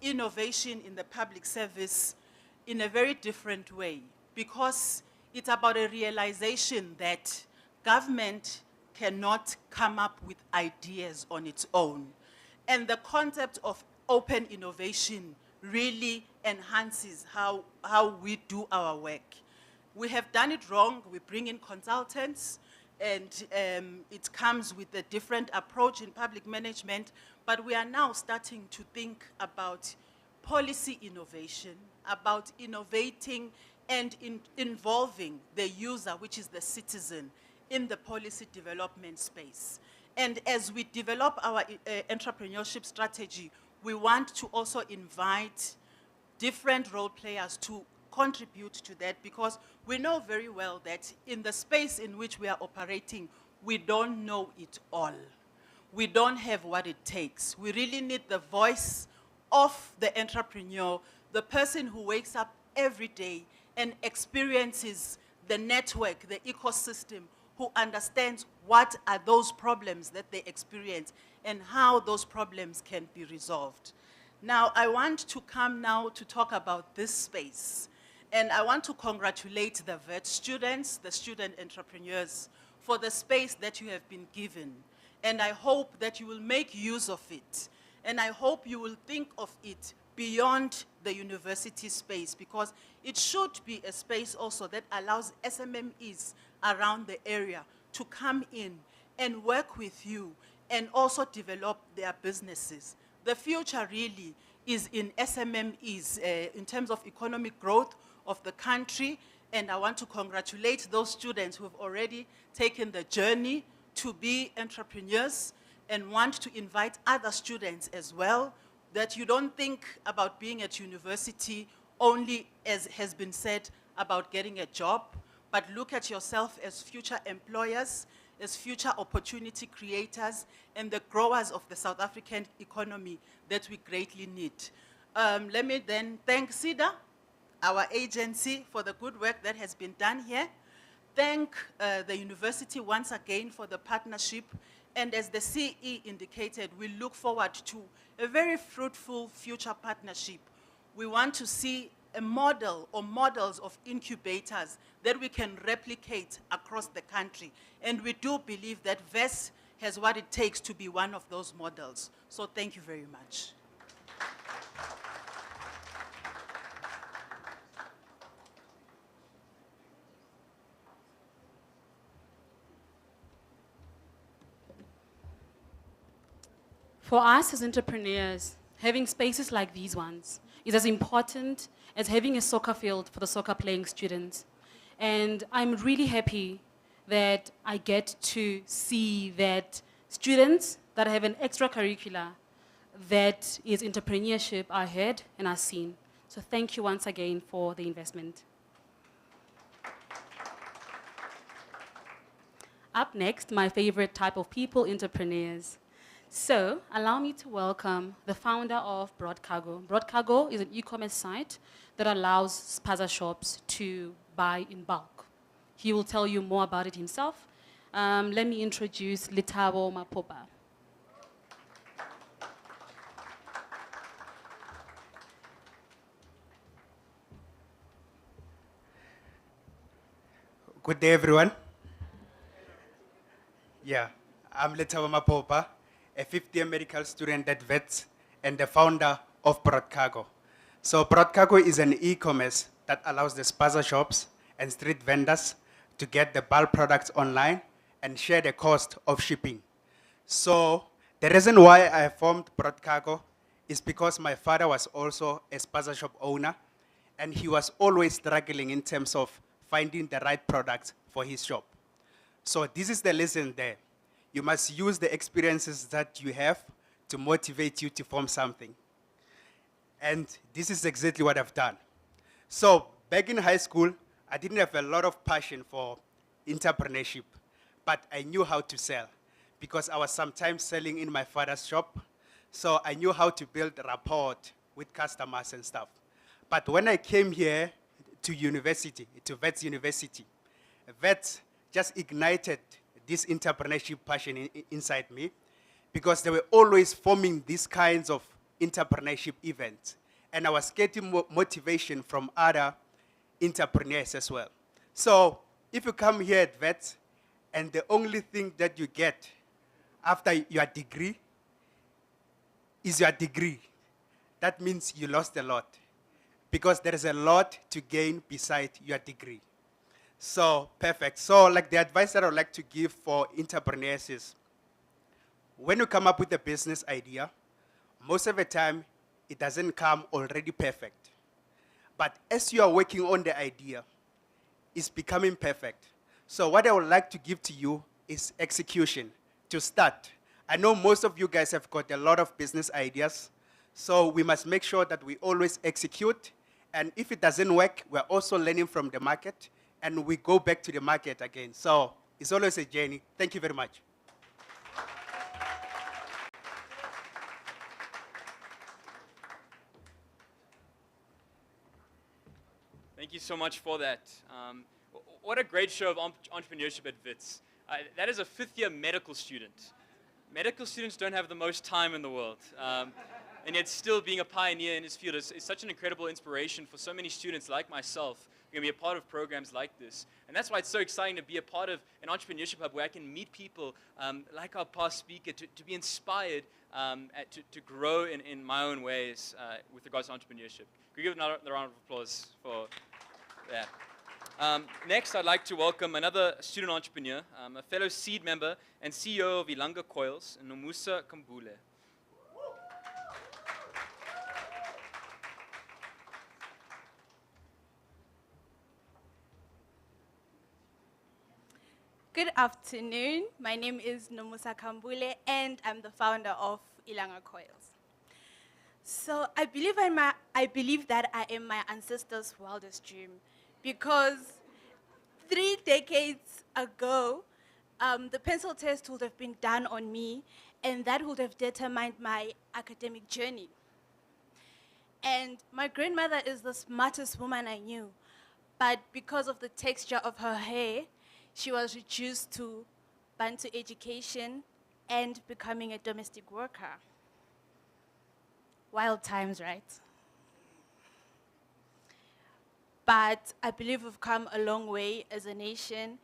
innovation in the public service in a very different way, because it's about a realization that government cannot come up with ideas on its own. And the concept of open innovation really enhances how we do our work. We have done it wrong. We bring in consultants, and it comes with a different approach in public management, but we are now starting to think about policy innovation, about innovating and involving the user, which is the citizen, in the policy development space. And as we develop our entrepreneurship strategy, we want to also invite different role players to contribute to that, because we know very well that in the space in which we are operating, we don't know it all. We don't have what it takes. We really need the voice of the entrepreneur, the person who wakes up every day and experiences the network, the ecosystem, who understands what are those problems that they experience and how those problems can be resolved. Now, I want to come now to talk about this space. And I want to congratulate the VET students, the student entrepreneurs, for the space that you have been given. And I hope that you will make use of it. And I hope you will think of it beyond the university space, because it should be a space also that allows SMMEs around the area to come in and work with you and also develop their businesses. The future really is in SMMEs in terms of economic growth of the country, and I want to congratulate those students who have already taken the journey to be entrepreneurs, and want to invite other students as well, that you don't think about being at university only, as has been said, about getting a job, but look at yourself as future employers, as future opportunity creators, and the growers of the South African economy that we greatly need. Let me then thank Seda, our agency, for the good work that has been done here. Thank the university once again for the partnership. And as the CE indicated, we look forward to a very fruitful future partnership. We want to see a model or models of incubators that we can replicate across the country. And we do believe that VES has what it takes to be one of those models. So thank you very much. For us as entrepreneurs, having spaces like these ones is as important as having a soccer field for the soccer playing students. And I'm really happy that I get to see that students that have an extracurricular that is entrepreneurship are heard and are seen. So thank you once again for the investment. Up next, my favorite type of people, entrepreneurs. So, allow me to welcome the founder of Broadcargo. Broadcargo is an e-commerce site that allows spaza shops to buy in bulk. He will tell you more about it himself. Let me introduce Letabo Mapopa. Good day, everyone. Yeah, I'm Letabo Mapopa, a fifth-year medical student at VETS and the founder of Broadcargo. So Broadcargo is an e-commerce that allows the spaza shops and street vendors to get the bulk products online and share the cost of shipping. So the reason why I formed Broadcargo is because my father was also a spaza shop owner, and he was always struggling in terms of finding the right products for his shop. So this is the lesson there. You must use the experiences that you have to motivate you to form something. And this is exactly what I've done. So back in high school, I didn't have a lot of passion for entrepreneurship, but I knew how to sell because I was sometimes selling in my father's shop. So I knew how to build rapport with customers and stuff. But when I came here to university, to Wits University, Wits just ignited this entrepreneurship passion inside me because they were always forming these kinds of entrepreneurship events. And I was getting motivation from other entrepreneurs as well. So if you come here at Wits and the only thing that you get after your degree is your degree, that means you lost a lot because there is a lot to gain beside your degree. So, perfect. So, like the advice that I would like to give for entrepreneurs is, when you come up with a business idea, most of the time, it doesn't come already perfect. But as you are working on the idea, it's becoming perfect. So what I would like to give to you is execution to start. I know most of you guys have got a lot of business ideas, so we must make sure that we always execute. And if it doesn't work, we're also learning from the market, and we go back to the market again. So it's always a journey. Thank you very much. Thank you so much for that. What a great show of entrepreneurship at Wits. That is a fifth-year medical student. Medical students don't have the most time in the world. And yet still being a pioneer in his field is such an incredible inspiration for so many students like myself who can be a part of programs like this. And that's why it's so exciting to be a part of an entrepreneurship hub where I can meet people like our past speaker to be inspired to grow in my own ways with regards to entrepreneurship. Could we give another round of applause for that? Next, I'd like to welcome another student entrepreneur, a fellow seed member and CEO of Ilanga Coils, Nomusa Kambule. Good afternoon. My name is Nomusa Kambule, and I'm the founder of Ilanga Coils. So I believe that I am my ancestors' wildest dream, because 3 decades ago, the pencil test would have been done on me, and that would have determined my academic journey. And my grandmother is the smartest woman I knew, but because of the texture of her hair, she was reduced to Bantu education and becoming a domestic worker. Wild times, right? But I believe we've come a long way as a nation,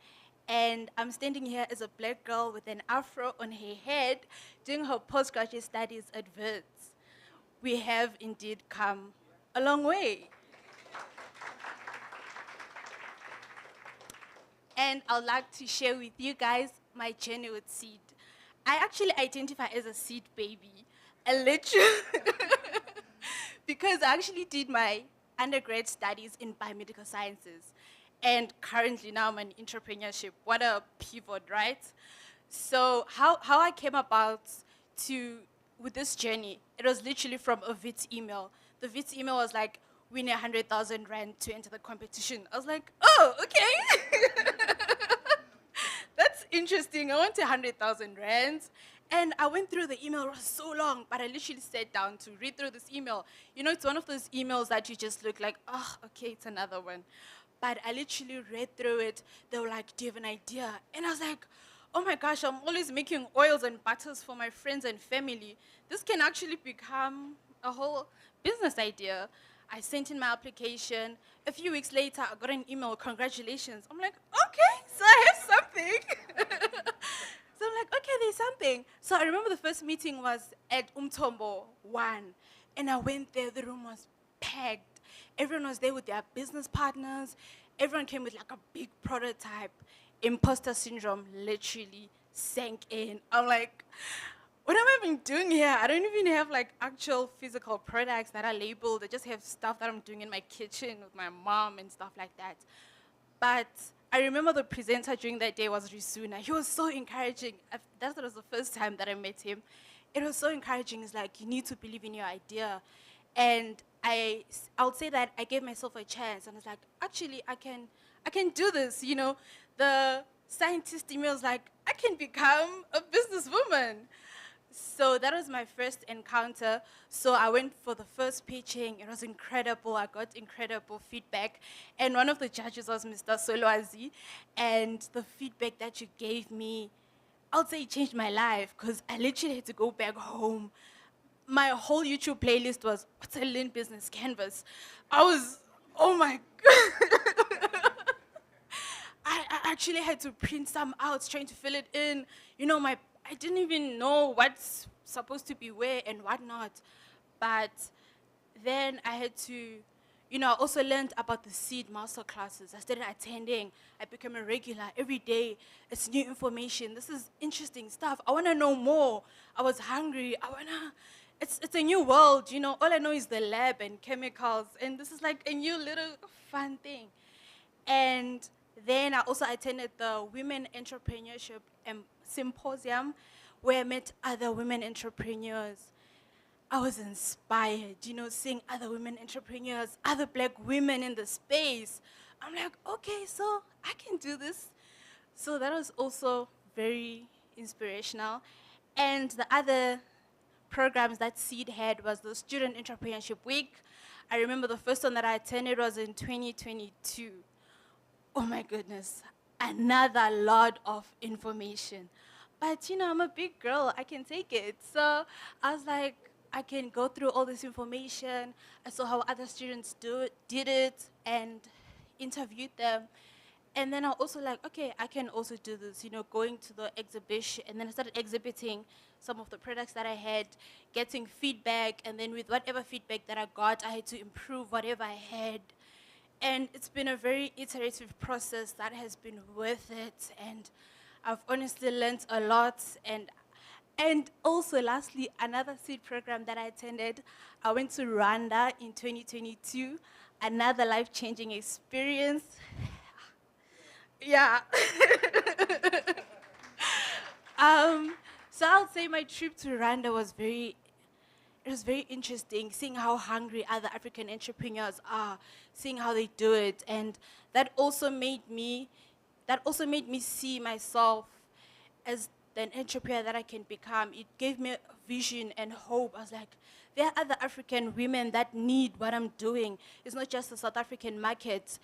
and I'm standing here as a black girl with an afro on her head doing her postgraduate studies at Wits. We have indeed come a long way. And I'd like to share with you guys my journey with seed. I actually identify as a seed baby, because I actually did my undergrad studies in biomedical sciences. And currently now I'm in entrepreneurship. What a pivot, right? So how I came about with this journey, it was literally from a Wits email. The Wits email was like, win 100,000 rand to enter the competition. I was like, oh, okay. That's interesting. I want 100,000 rands. And I went through the email. It was so long, but I literally sat down to read through this email. You know, it's one of those emails that you just look like, oh, okay, it's another one. But I literally read through it. They were like, do you have an idea? And I was like, oh my gosh, I'm always making oils and butters for my friends and family. This can actually become a whole business idea. I sent in my application. A few weeks later, I got an email, congratulations. I'm like, okay, so I have something. So I'm like, okay, there's something. So I remember the first meeting was at Umthombo 1. And I went there, the room was packed. Everyone was there with their business partners. Everyone came with like a big prototype. Imposter syndrome literally sank in. I'm like, what am I even doing here? I don't even have like actual physical products that are labeled. I just have stuff that I'm doing in my kitchen with my mom and stuff like that. But I remember the presenter during that day was Risuna. He was so encouraging. That was the first time that I met him. It was so encouraging. It's like, you need to believe in your idea. And I would say that I gave myself a chance. And I was like, actually, I can do this. You know, the scientist in me was like, I can become a businesswoman. So that was my first encounter. So I went for the first pitching. It was incredible. I got incredible feedback. And one of the judges was Mr. Solwazi. And the feedback that you gave me, I would say it changed my life because I literally had to go back home. My whole YouTube playlist was Hotel Lean Business Canvas. I was, oh my God. I actually had to print some out, trying to fill it in. You know, I didn't even know what's supposed to be where and whatnot. But then I had to, you know, I also learned about the seed master classes. I started attending. I became a regular every day. It's new information. This is interesting stuff. I want to know more. I was hungry. It's a new world, you know. All I know is the lab and chemicals. And this is like a new little fun thing. And then I also attended the Women Entrepreneurship Symposium, where I met other women entrepreneurs. I was inspired, you know, seeing other women entrepreneurs, other black women in the space. I'm like, okay, so I can do this. So that was also very inspirational. And the other programs that SEED had was the Student Entrepreneurship Week. I remember the first one that I attended was in 2022. Oh my goodness, another lot of information. But you know, I'm a big girl, I can take it. So I was like, I can go through all this information. I saw how other students did it and interviewed them. And then I also like, okay, I can also do this, you know, going to the exhibition. And then I started exhibiting some of the products that I had, getting feedback. And then with whatever feedback that I got, I had to improve whatever I had. And it's been a very iterative process that has been worth it. And I've honestly learned a lot. And also, lastly, another seed program that I attended, I went to Rwanda in 2022, another life-changing experience. Yeah. So I would say my trip to Rwanda was very interesting, seeing how hungry other African entrepreneurs are, seeing how they do it, and that also made me see myself as the entrepreneur that I can become. It gave me a vision and hope. I was like, there are other African women that need what I'm doing. It's not just the South African market.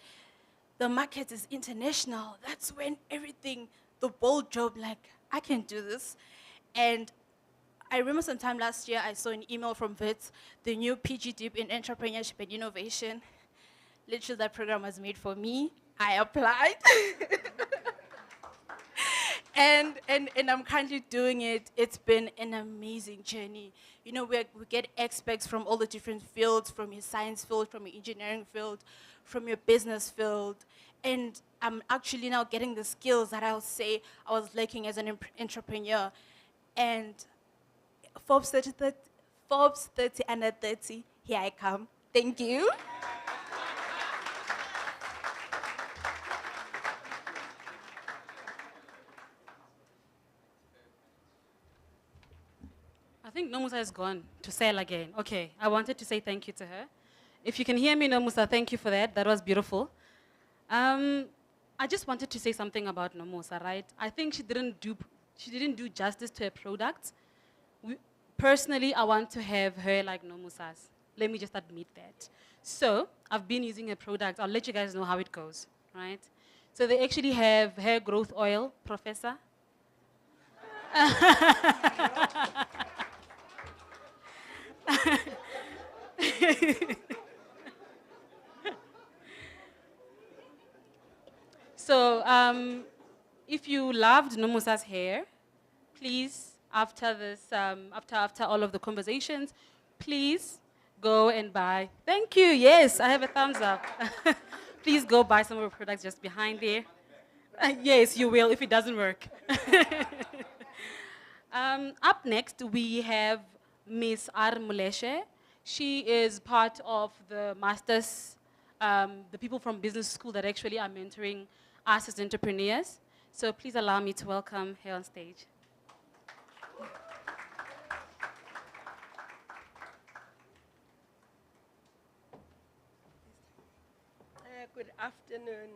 The market is international. That's when everything, the bold job, like, I can do this. And I remember sometime last year, I saw an email from WITS, the new PG Deep in Entrepreneurship and Innovation. Literally, that program was made for me. I applied. And I'm currently doing it. It's been an amazing journey. You know, we get experts from all the different fields, from your science field, from your engineering field, from your business field. And I'm actually now getting the skills that I'll say I was lacking as an entrepreneur. And Forbes 30 under 30, here I come. Thank you. I think Nomusa is gone to sell again. Okay, I wanted to say thank you to her. If you can hear me, Nomusa, thank you for that. That was beautiful. I just wanted to say something about Nomusa, right? I think she didn't do justice to her product. Personally, I want to have her like Nomusa's. Let me just admit that. So I've been using her product. I'll let you guys know how it goes, right? So they actually have hair growth oil, Professor. So if you loved Nomusa's hair, please, after this, after all of the conversations, please go and buy. Thank you. Yes, I have a thumbs up. Please go buy some of the products just behind there. Yes, you will if it doesn't work. Up next, we have Ms. R. Muleshe. She is part of the master's the people from business school that actually are mentoring us as entrepreneurs. So please allow me to welcome her on stage. Good afternoon,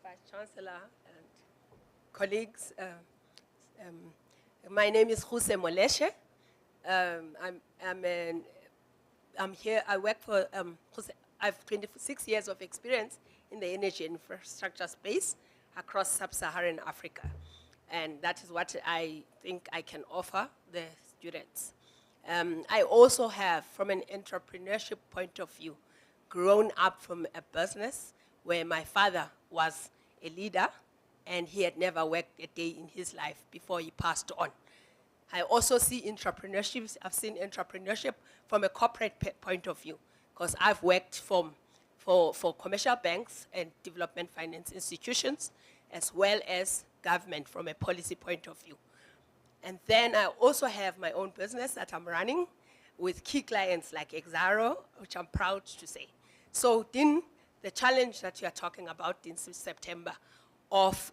Vice Chancellor and colleagues. My name is Jose Moleshe. I'm here, I work for, I have 26 years of experience in the energy infrastructure space across sub-Saharan Africa. And that is what I think I can offer the students. I also have, from an entrepreneurship point of view, grown up from a business where my father was a leader and he had never worked a day in his life before he passed on. I also see entrepreneurship, I've seen entrepreneurship from a corporate point of view, because I've worked for commercial banks and development finance institutions, as well as government from a policy point of view. And then I also have my own business that I'm running with key clients like Exaro, which I'm proud to say. So then the challenge that you are talking about in September of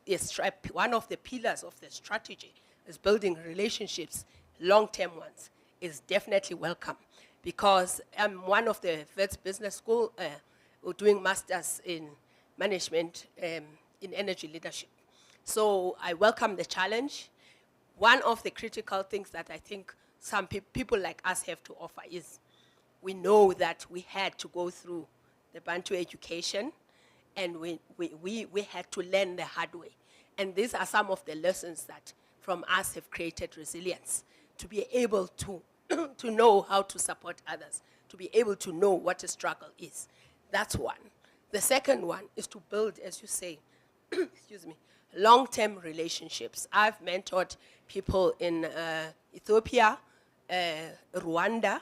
one of the pillars of the strategy is building relationships, long-term ones, is definitely welcome, because I'm one of the Wits Business School doing masters in management in energy leadership. So I welcome the challenge. One of the critical things that I think some people like us have to offer is we know that we had to go through the Bantu education and we had to learn the hard way. And these are some of the lessons that from us have created resilience, to be able to, to know how to support others, to be able to know what a struggle is. That's one. The second one is to build, as you say, excuse me, long-term relationships. I've mentored people in Ethiopia, Rwanda,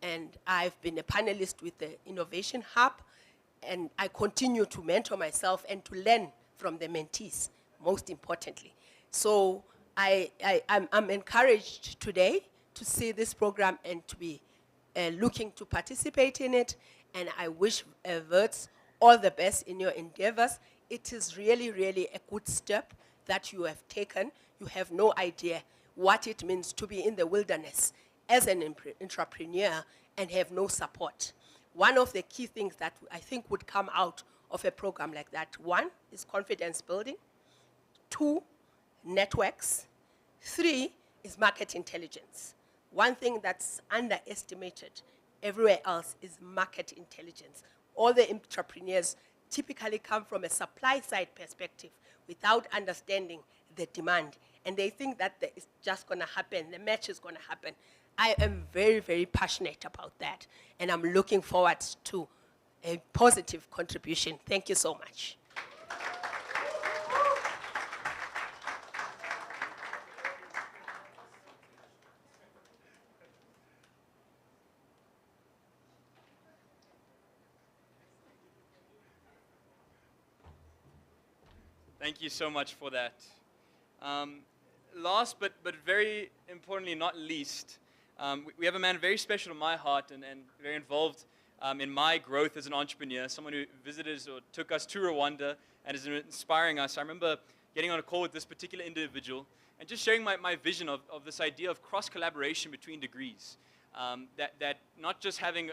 and I've been a panelist with the Innovation Hub, and I continue to mentor myself and to learn from the mentees, most importantly. So I'm encouraged today to see this program and to be looking to participate in it, and I wish Wits all the best in your endeavors. It is really, really a good step that you have taken. You have no idea what it means to be in the wilderness as an entrepreneur and have no support. One of the key things that I think would come out of a program like that, one, is confidence building. Two, networks. Three, is market intelligence. One thing that's underestimated everywhere else is market intelligence. All the entrepreneurs typically come from a supply side perspective without understanding the demand. And they think that it's just going to happen, the match is going to happen. I am very, very passionate about that. And I'm looking forward to a positive contribution. Thank you so much. Thank you so much for that. Last but very importantly, not least, we have a man very special to my heart and very involved in my growth as an entrepreneur, someone who visited or took us to Rwanda and is inspiring us. I remember getting on a call with this particular individual and just sharing my vision of this idea of cross-collaboration between degrees. That not just having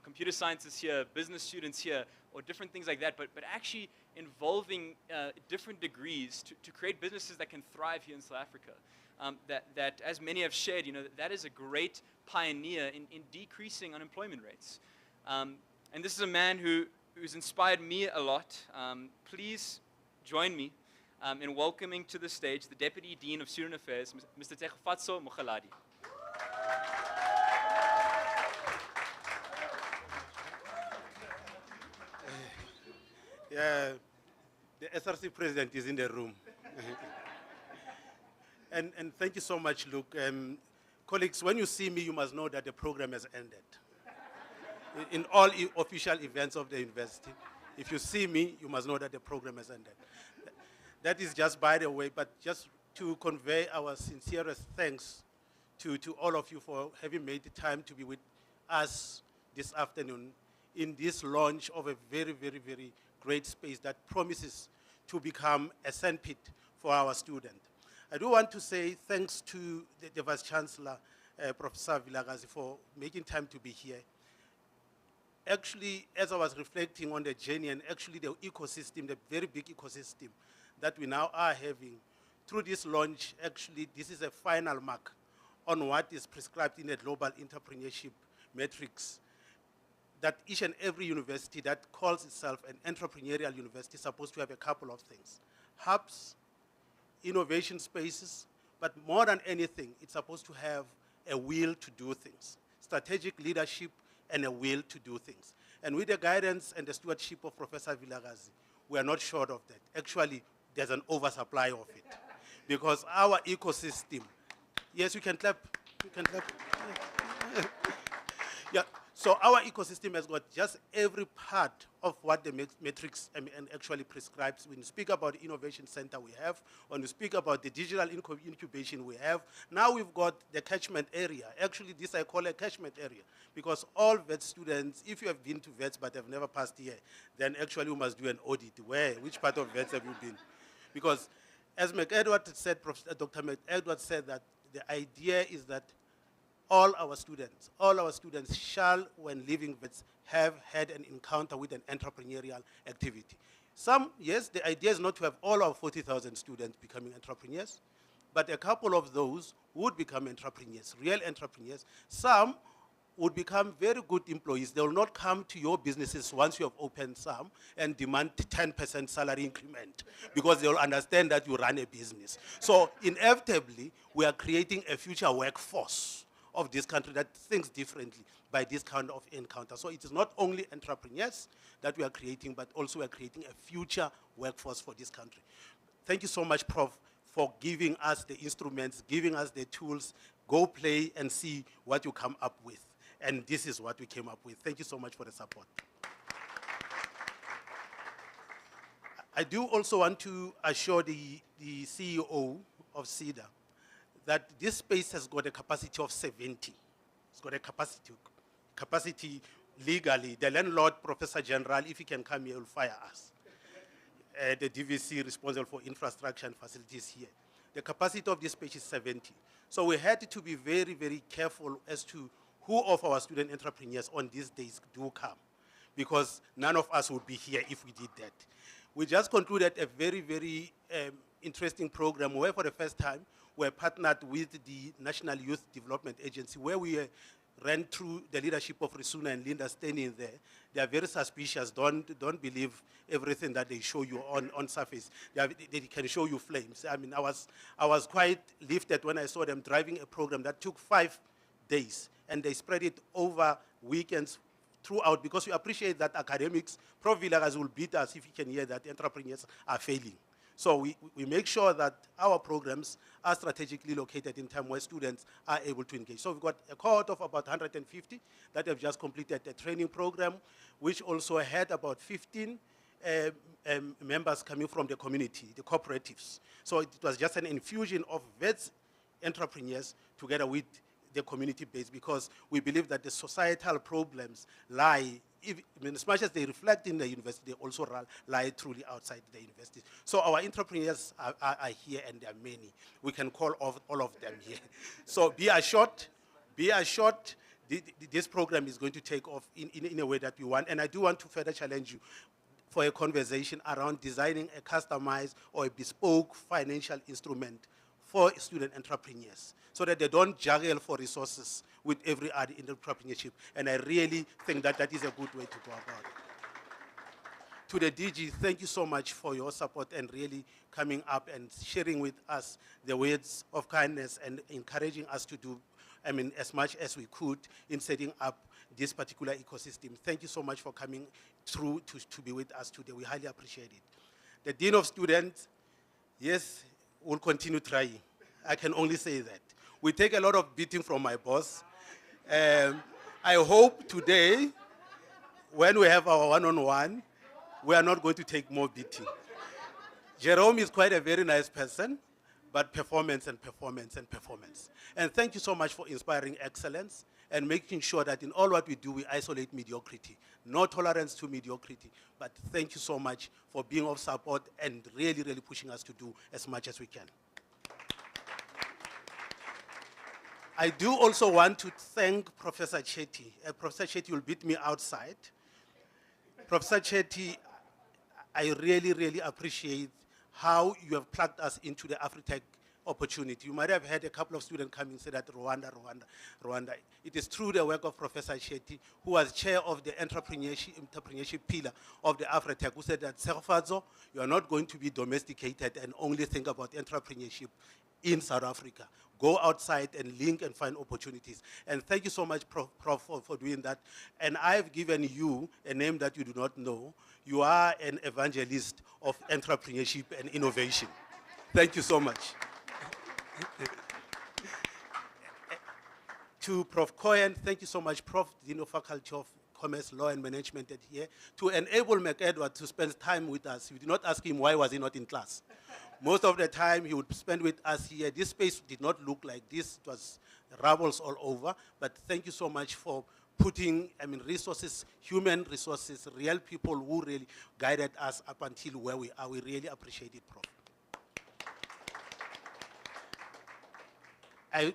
computer scientists here, business students here, or different things like that, but actually involving different degrees to create businesses that can thrive here in South Africa. That as many have shared, that is a great pioneer in decreasing unemployment rates. And this is a man who's inspired me a lot. Please join me in welcoming to the stage the Deputy Dean of Student Affairs, Mr. Tegefatso Mokhaladi. Yeah, the SRC president is in the room. and thank you so much, Luke. Colleagues, when you see me, you must know that the program has ended. In all official events of the university, if you see me, you must know that the program has ended. That is just by the way, but just to convey our sincerest thanks to all of you for having made the time to be with us this afternoon in this launch of a very, very, very great space that promises to become a sandpit for our students. I do want to say thanks to the Vice Chancellor, Professor Vilakazi, for making time to be here. Actually, as I was reflecting on the journey and actually the ecosystem, the very big ecosystem that we now are having, through this launch, actually, this is a final mark on what is prescribed in the global entrepreneurship metrics, that each and every university that calls itself an entrepreneurial university is supposed to have a couple of things: hubs, innovation spaces, but more than anything, it's supposed to have a will to do things, strategic leadership, and a will to do things. And with the guidance and the stewardship of Professor Vilakazi, we are not short of that. Actually, there's an oversupply of it. Because our ecosystem, yes, you can clap, you can clap. Yeah, so our ecosystem has got just every part of what the metrics actually prescribes. When you speak about the innovation center we have, when you speak about the digital incubation we have, now we've got the catchment area. Actually, this I call a catchment area, because all vet students, if you have been to vets but have never passed here, then actually we must do an audit. Which part of vets have you been? Because as McEdward said, Dr. McEdward said that the idea is that all our students shall, when leaving vets, have had an encounter with an entrepreneurial activity. Some, yes, the idea is not to have all our 40,000 students becoming entrepreneurs, but a couple of those would become entrepreneurs, real entrepreneurs. Some would become very good employees. They will not come to your businesses once you have opened some and demand 10% salary increment, because they will understand that you run a business. So inevitably, we are creating a future workforce of this country that thinks differently by this kind of encounter. So it is not only entrepreneurs that we are creating, but also we are creating a future workforce for this country. Thank you so much, Prof, for giving us the instruments, giving us the tools. Go play and see what you come up with. And this is what we came up with. Thank you so much for the support. I do also want to assure the CEO of Seda that this space has got a capacity of 70. It's got a capacity legally. The landlord, Professor General, if he can come here, will fire us. The DVC responsible for infrastructure and facilities here. The capacity of this space is 70. So we had to be very, very careful as to who of our student entrepreneurs on these days do come, because none of us would be here if we did that. We just concluded a very, very interesting program where for the first time we're partnered with the National Youth Development Agency, where we ran through the leadership of Risuna and Linda standing there. They are very suspicious. Don't believe everything that they show you on surface. They can show you flames. I mean, I was quite lifted when I saw them driving a program that took 5 days, and they spread it over weekends throughout, because we appreciate that academics, Prof. Vilakazi will beat us if he can hear that entrepreneurs are failing. So we make sure that our programs are strategically located in time where students are able to engage. So we've got a cohort of about 150 that have just completed a training program, which also had about 15 members coming from the community, the cooperatives. So it was just an infusion of vets entrepreneurs together with the community base, because we believe that the societal problems lie, as much as they reflect in the university, they also lie truly outside the university. So our entrepreneurs are here, and there are many. We can call all of them here. So be assured, this program is going to take off in a way that we want. And I do want to further challenge you for a conversation around designing a customized or a bespoke financial instrument for student entrepreneurs, so that they don't juggle for resources with every other entrepreneurship. And I really think that that is a good way to go about it. To the DG, thank you so much for your support and really coming up and sharing with us the words of kindness and encouraging us to do, as much as we could in setting up this particular ecosystem. Thank you so much for coming through to be with us today. We highly appreciate it. The Dean of Students, yes, will continue trying. I can only say that. We take a lot of beating from my boss. I hope today, when we have our one-on-one, we are not going to take more beating. Jerome is quite a very nice person, but performance and performance and performance. And thank you so much for inspiring excellence and making sure that in all what we do, we isolate mediocrity. No tolerance to mediocrity, but thank you so much for being of support and really, really pushing us to do as much as we can. I do also want to thank Professor Chetty. Professor Chetty will beat me outside. Professor Chetty, I really, really appreciate how you have plugged us into the Afritech opportunity. You might have had a couple of students come and say that Rwanda. It is through the work of Professor Chetty, who was chair of the entrepreneurship pillar of the Afritech, who said that, Serfazo, you are not going to be domesticated and only think about entrepreneurship in South Africa. Go outside and link and find opportunities. And thank you so much, Prof, for doing that. And I've given you a name that you do not know. You are an evangelist of entrepreneurship and innovation. Thank you so much. To Prof. Cohen, thank you so much, Prof, Dean of Faculty of Commerce, Law and Management at here, to enable McEdward to spend time with us. We did not ask him why was he not in class. Most of the time he would spend with us here. This space did not look like this. It was rubbles all over. But thank you so much for putting, resources, human resources, real people who really guided us up until where we are. We really appreciate it, Prof.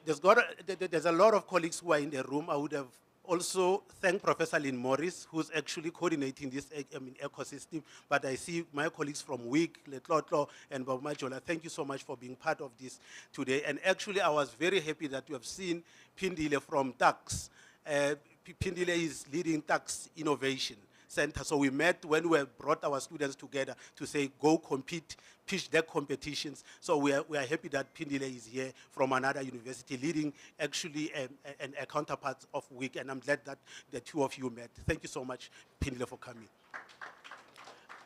There's a lot of colleagues who are in the room. I would have also thanked Professor Lynn Morris, who's actually coordinating this ecosystem. But I see my colleagues from WIC, Letlotlo, and Baumajola. Thank you so much for being part of this today. And actually, I was very happy that you have seen Pindile from TAX. Pindile is leading TAX Innovation Center. So we met when we brought our students together to say, go compete, pitch their competitions. So we are happy that Pindile is here from another university, leading actually a counterpart of WIC, and I'm glad that the two of you met. Thank you so much, Pindile, for coming.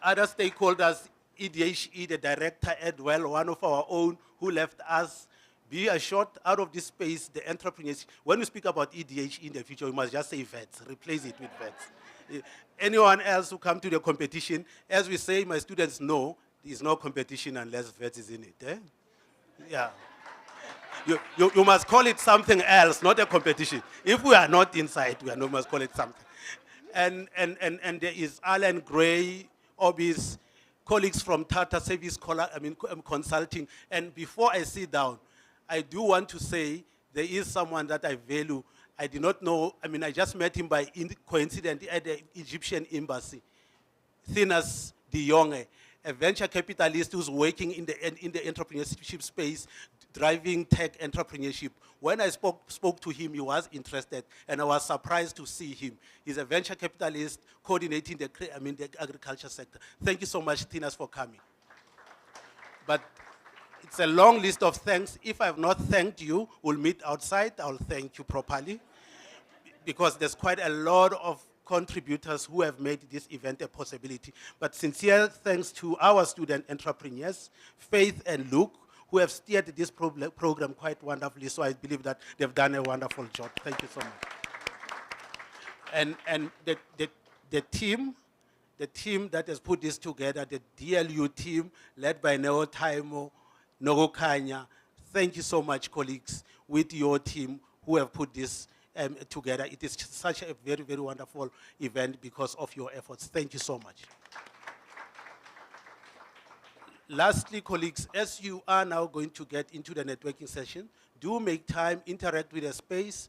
Other stakeholders, EDHE, the director, Edwell, one of our own, who left us. Be assured, out of this space, the entrepreneurs, when we speak about EDH in the future, we must just say VETS, replace it with VETS. Anyone else who come to the competition, as we say, my students know, there is no competition unless VETS is in it. Eh? Yeah. You must call it something else, not a competition. If we are not inside, we must call it something. And there is Alan Gray, Obis, colleagues from Tata Service Consulting. And before I sit down, I do want to say there is someone that I value. I did not know, I just met him by coincidence at the Egyptian embassy. Thinas de Jonge, a venture capitalist who's working in the entrepreneurship space, driving tech entrepreneurship. When I spoke to him, he was interested, and I was surprised to see him. He's a venture capitalist coordinating the agriculture sector. Thank you so much, Thinas, for coming. But it's a long list of thanks. If I have not thanked you, we'll meet outside. I'll thank you properly, because there's quite a lot of contributors who have made this event a possibility. But sincere thanks to our student entrepreneurs, Faith and Luke, who have steered this program quite wonderfully. So I believe that they've done a wonderful job. Thank you so much. And the team that has put this together, the DLU team led by Neo Taimo, Nogo Kanya, thank you so much, colleagues, with your team who have put this together. It is such a very, very wonderful event because of your efforts. Thank you so much. Lastly, colleagues, as you are now going to get into the networking session, do make time, interact with the space.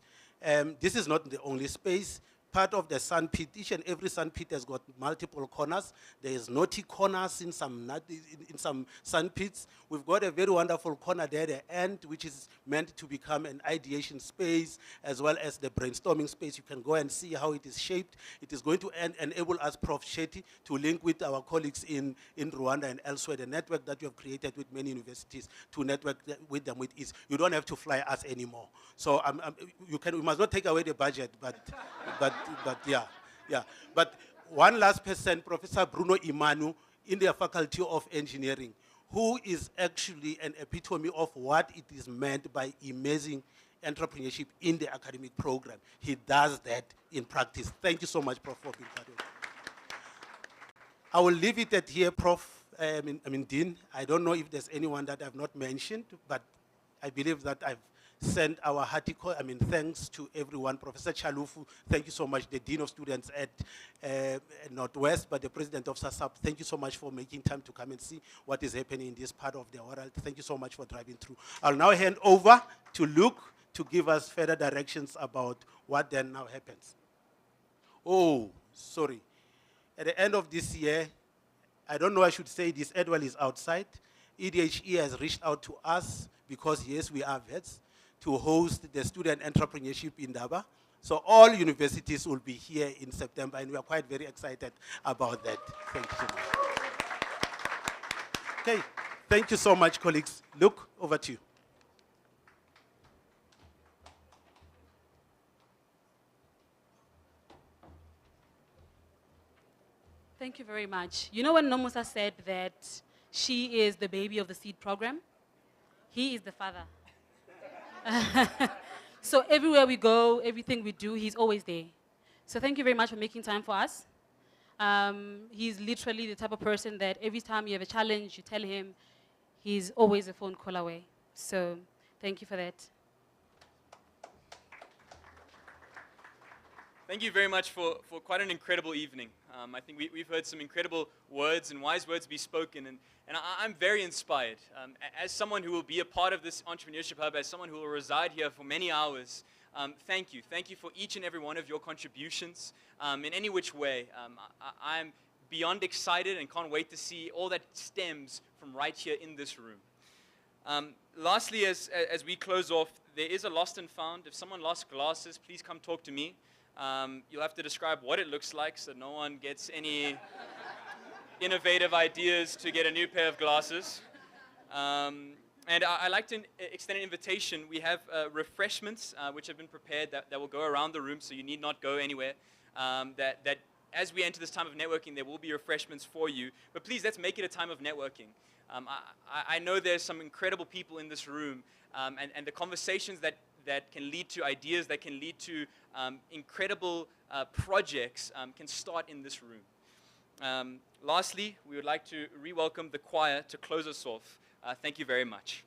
This is not the only space. Part of the sandpit, each and every sandpit has got multiple corners. There is naughty corners in some sandpits. We've got a very wonderful corner there at the end, which is meant to become an ideation space, as well as the brainstorming space. You can go and see how it is shaped. It is going to enable us, Prof. Chetty, to link with our colleagues in Rwanda and elsewhere, the network that you have created with many universities, to network with them with ease. You don't have to fly us anymore. So we must not take away the budget, but yeah. But one last person, Professor Bruno Imanu, in the Faculty of Engineering, who is actually an epitome of what it is meant by immersing entrepreneurship in the academic program. He does that in practice. Thank you so much, Prof, for being part of it. I will leave it at here, Prof. Dean, I don't know if there's anyone that I've not mentioned, but I believe that I've sent our hearty thanks to everyone. Professor Chalufu, thank you so much. The Dean of Students at Northwest, but the President of SASAP, thank you so much for making time to come and see what is happening in this part of the world. Thank you so much for driving through. I'll now hand over to Luke to give us further directions about what then now happens. Oh, sorry. At the end of this year, I don't know I should say this, Edward is outside. EDHE has reached out to us because, yes, we are vets, to host the student entrepreneurship in Daba. So all universities will be here in September, and we are quite very excited about that. Thank you so much. Okay, thank you so much, colleagues. Luke, over to you. Thank you very much. You know when Nomusa said that she is the baby of the seed program? He is the father. So everywhere we go, everything we do, he's always there. So thank you very much for making time for us. He's literally the type of person that every time you have a challenge, you tell him, he's always a phone call away. So thank you for that. Thank you very much for quite an incredible evening. I think we've heard some incredible words and wise words be spoken, and I'm very inspired. As someone who will be a part of this Entrepreneurship Hub, as someone who will reside here for many hours, thank you. Thank you for each and every one of your contributions in any which way. I'm beyond excited and can't wait to see all that stems from right here in this room. Lastly, as we close off, there is a lost and found. If someone lost glasses, please come talk to me. You'll have to describe what it looks like so no one gets any innovative ideas to get a new pair of glasses. And I'd like to extend an invitation. We have refreshments which have been prepared that will go around the room, so you need not go anywhere. That as we enter this time of networking, there will be refreshments for you. But please, let's make it a time of networking. I know there's some incredible people in this room, and the conversations that can lead to ideas, that can lead to incredible projects can start in this room. Lastly, we would like to re-welcome the choir to close us off. Thank you very much.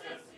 process.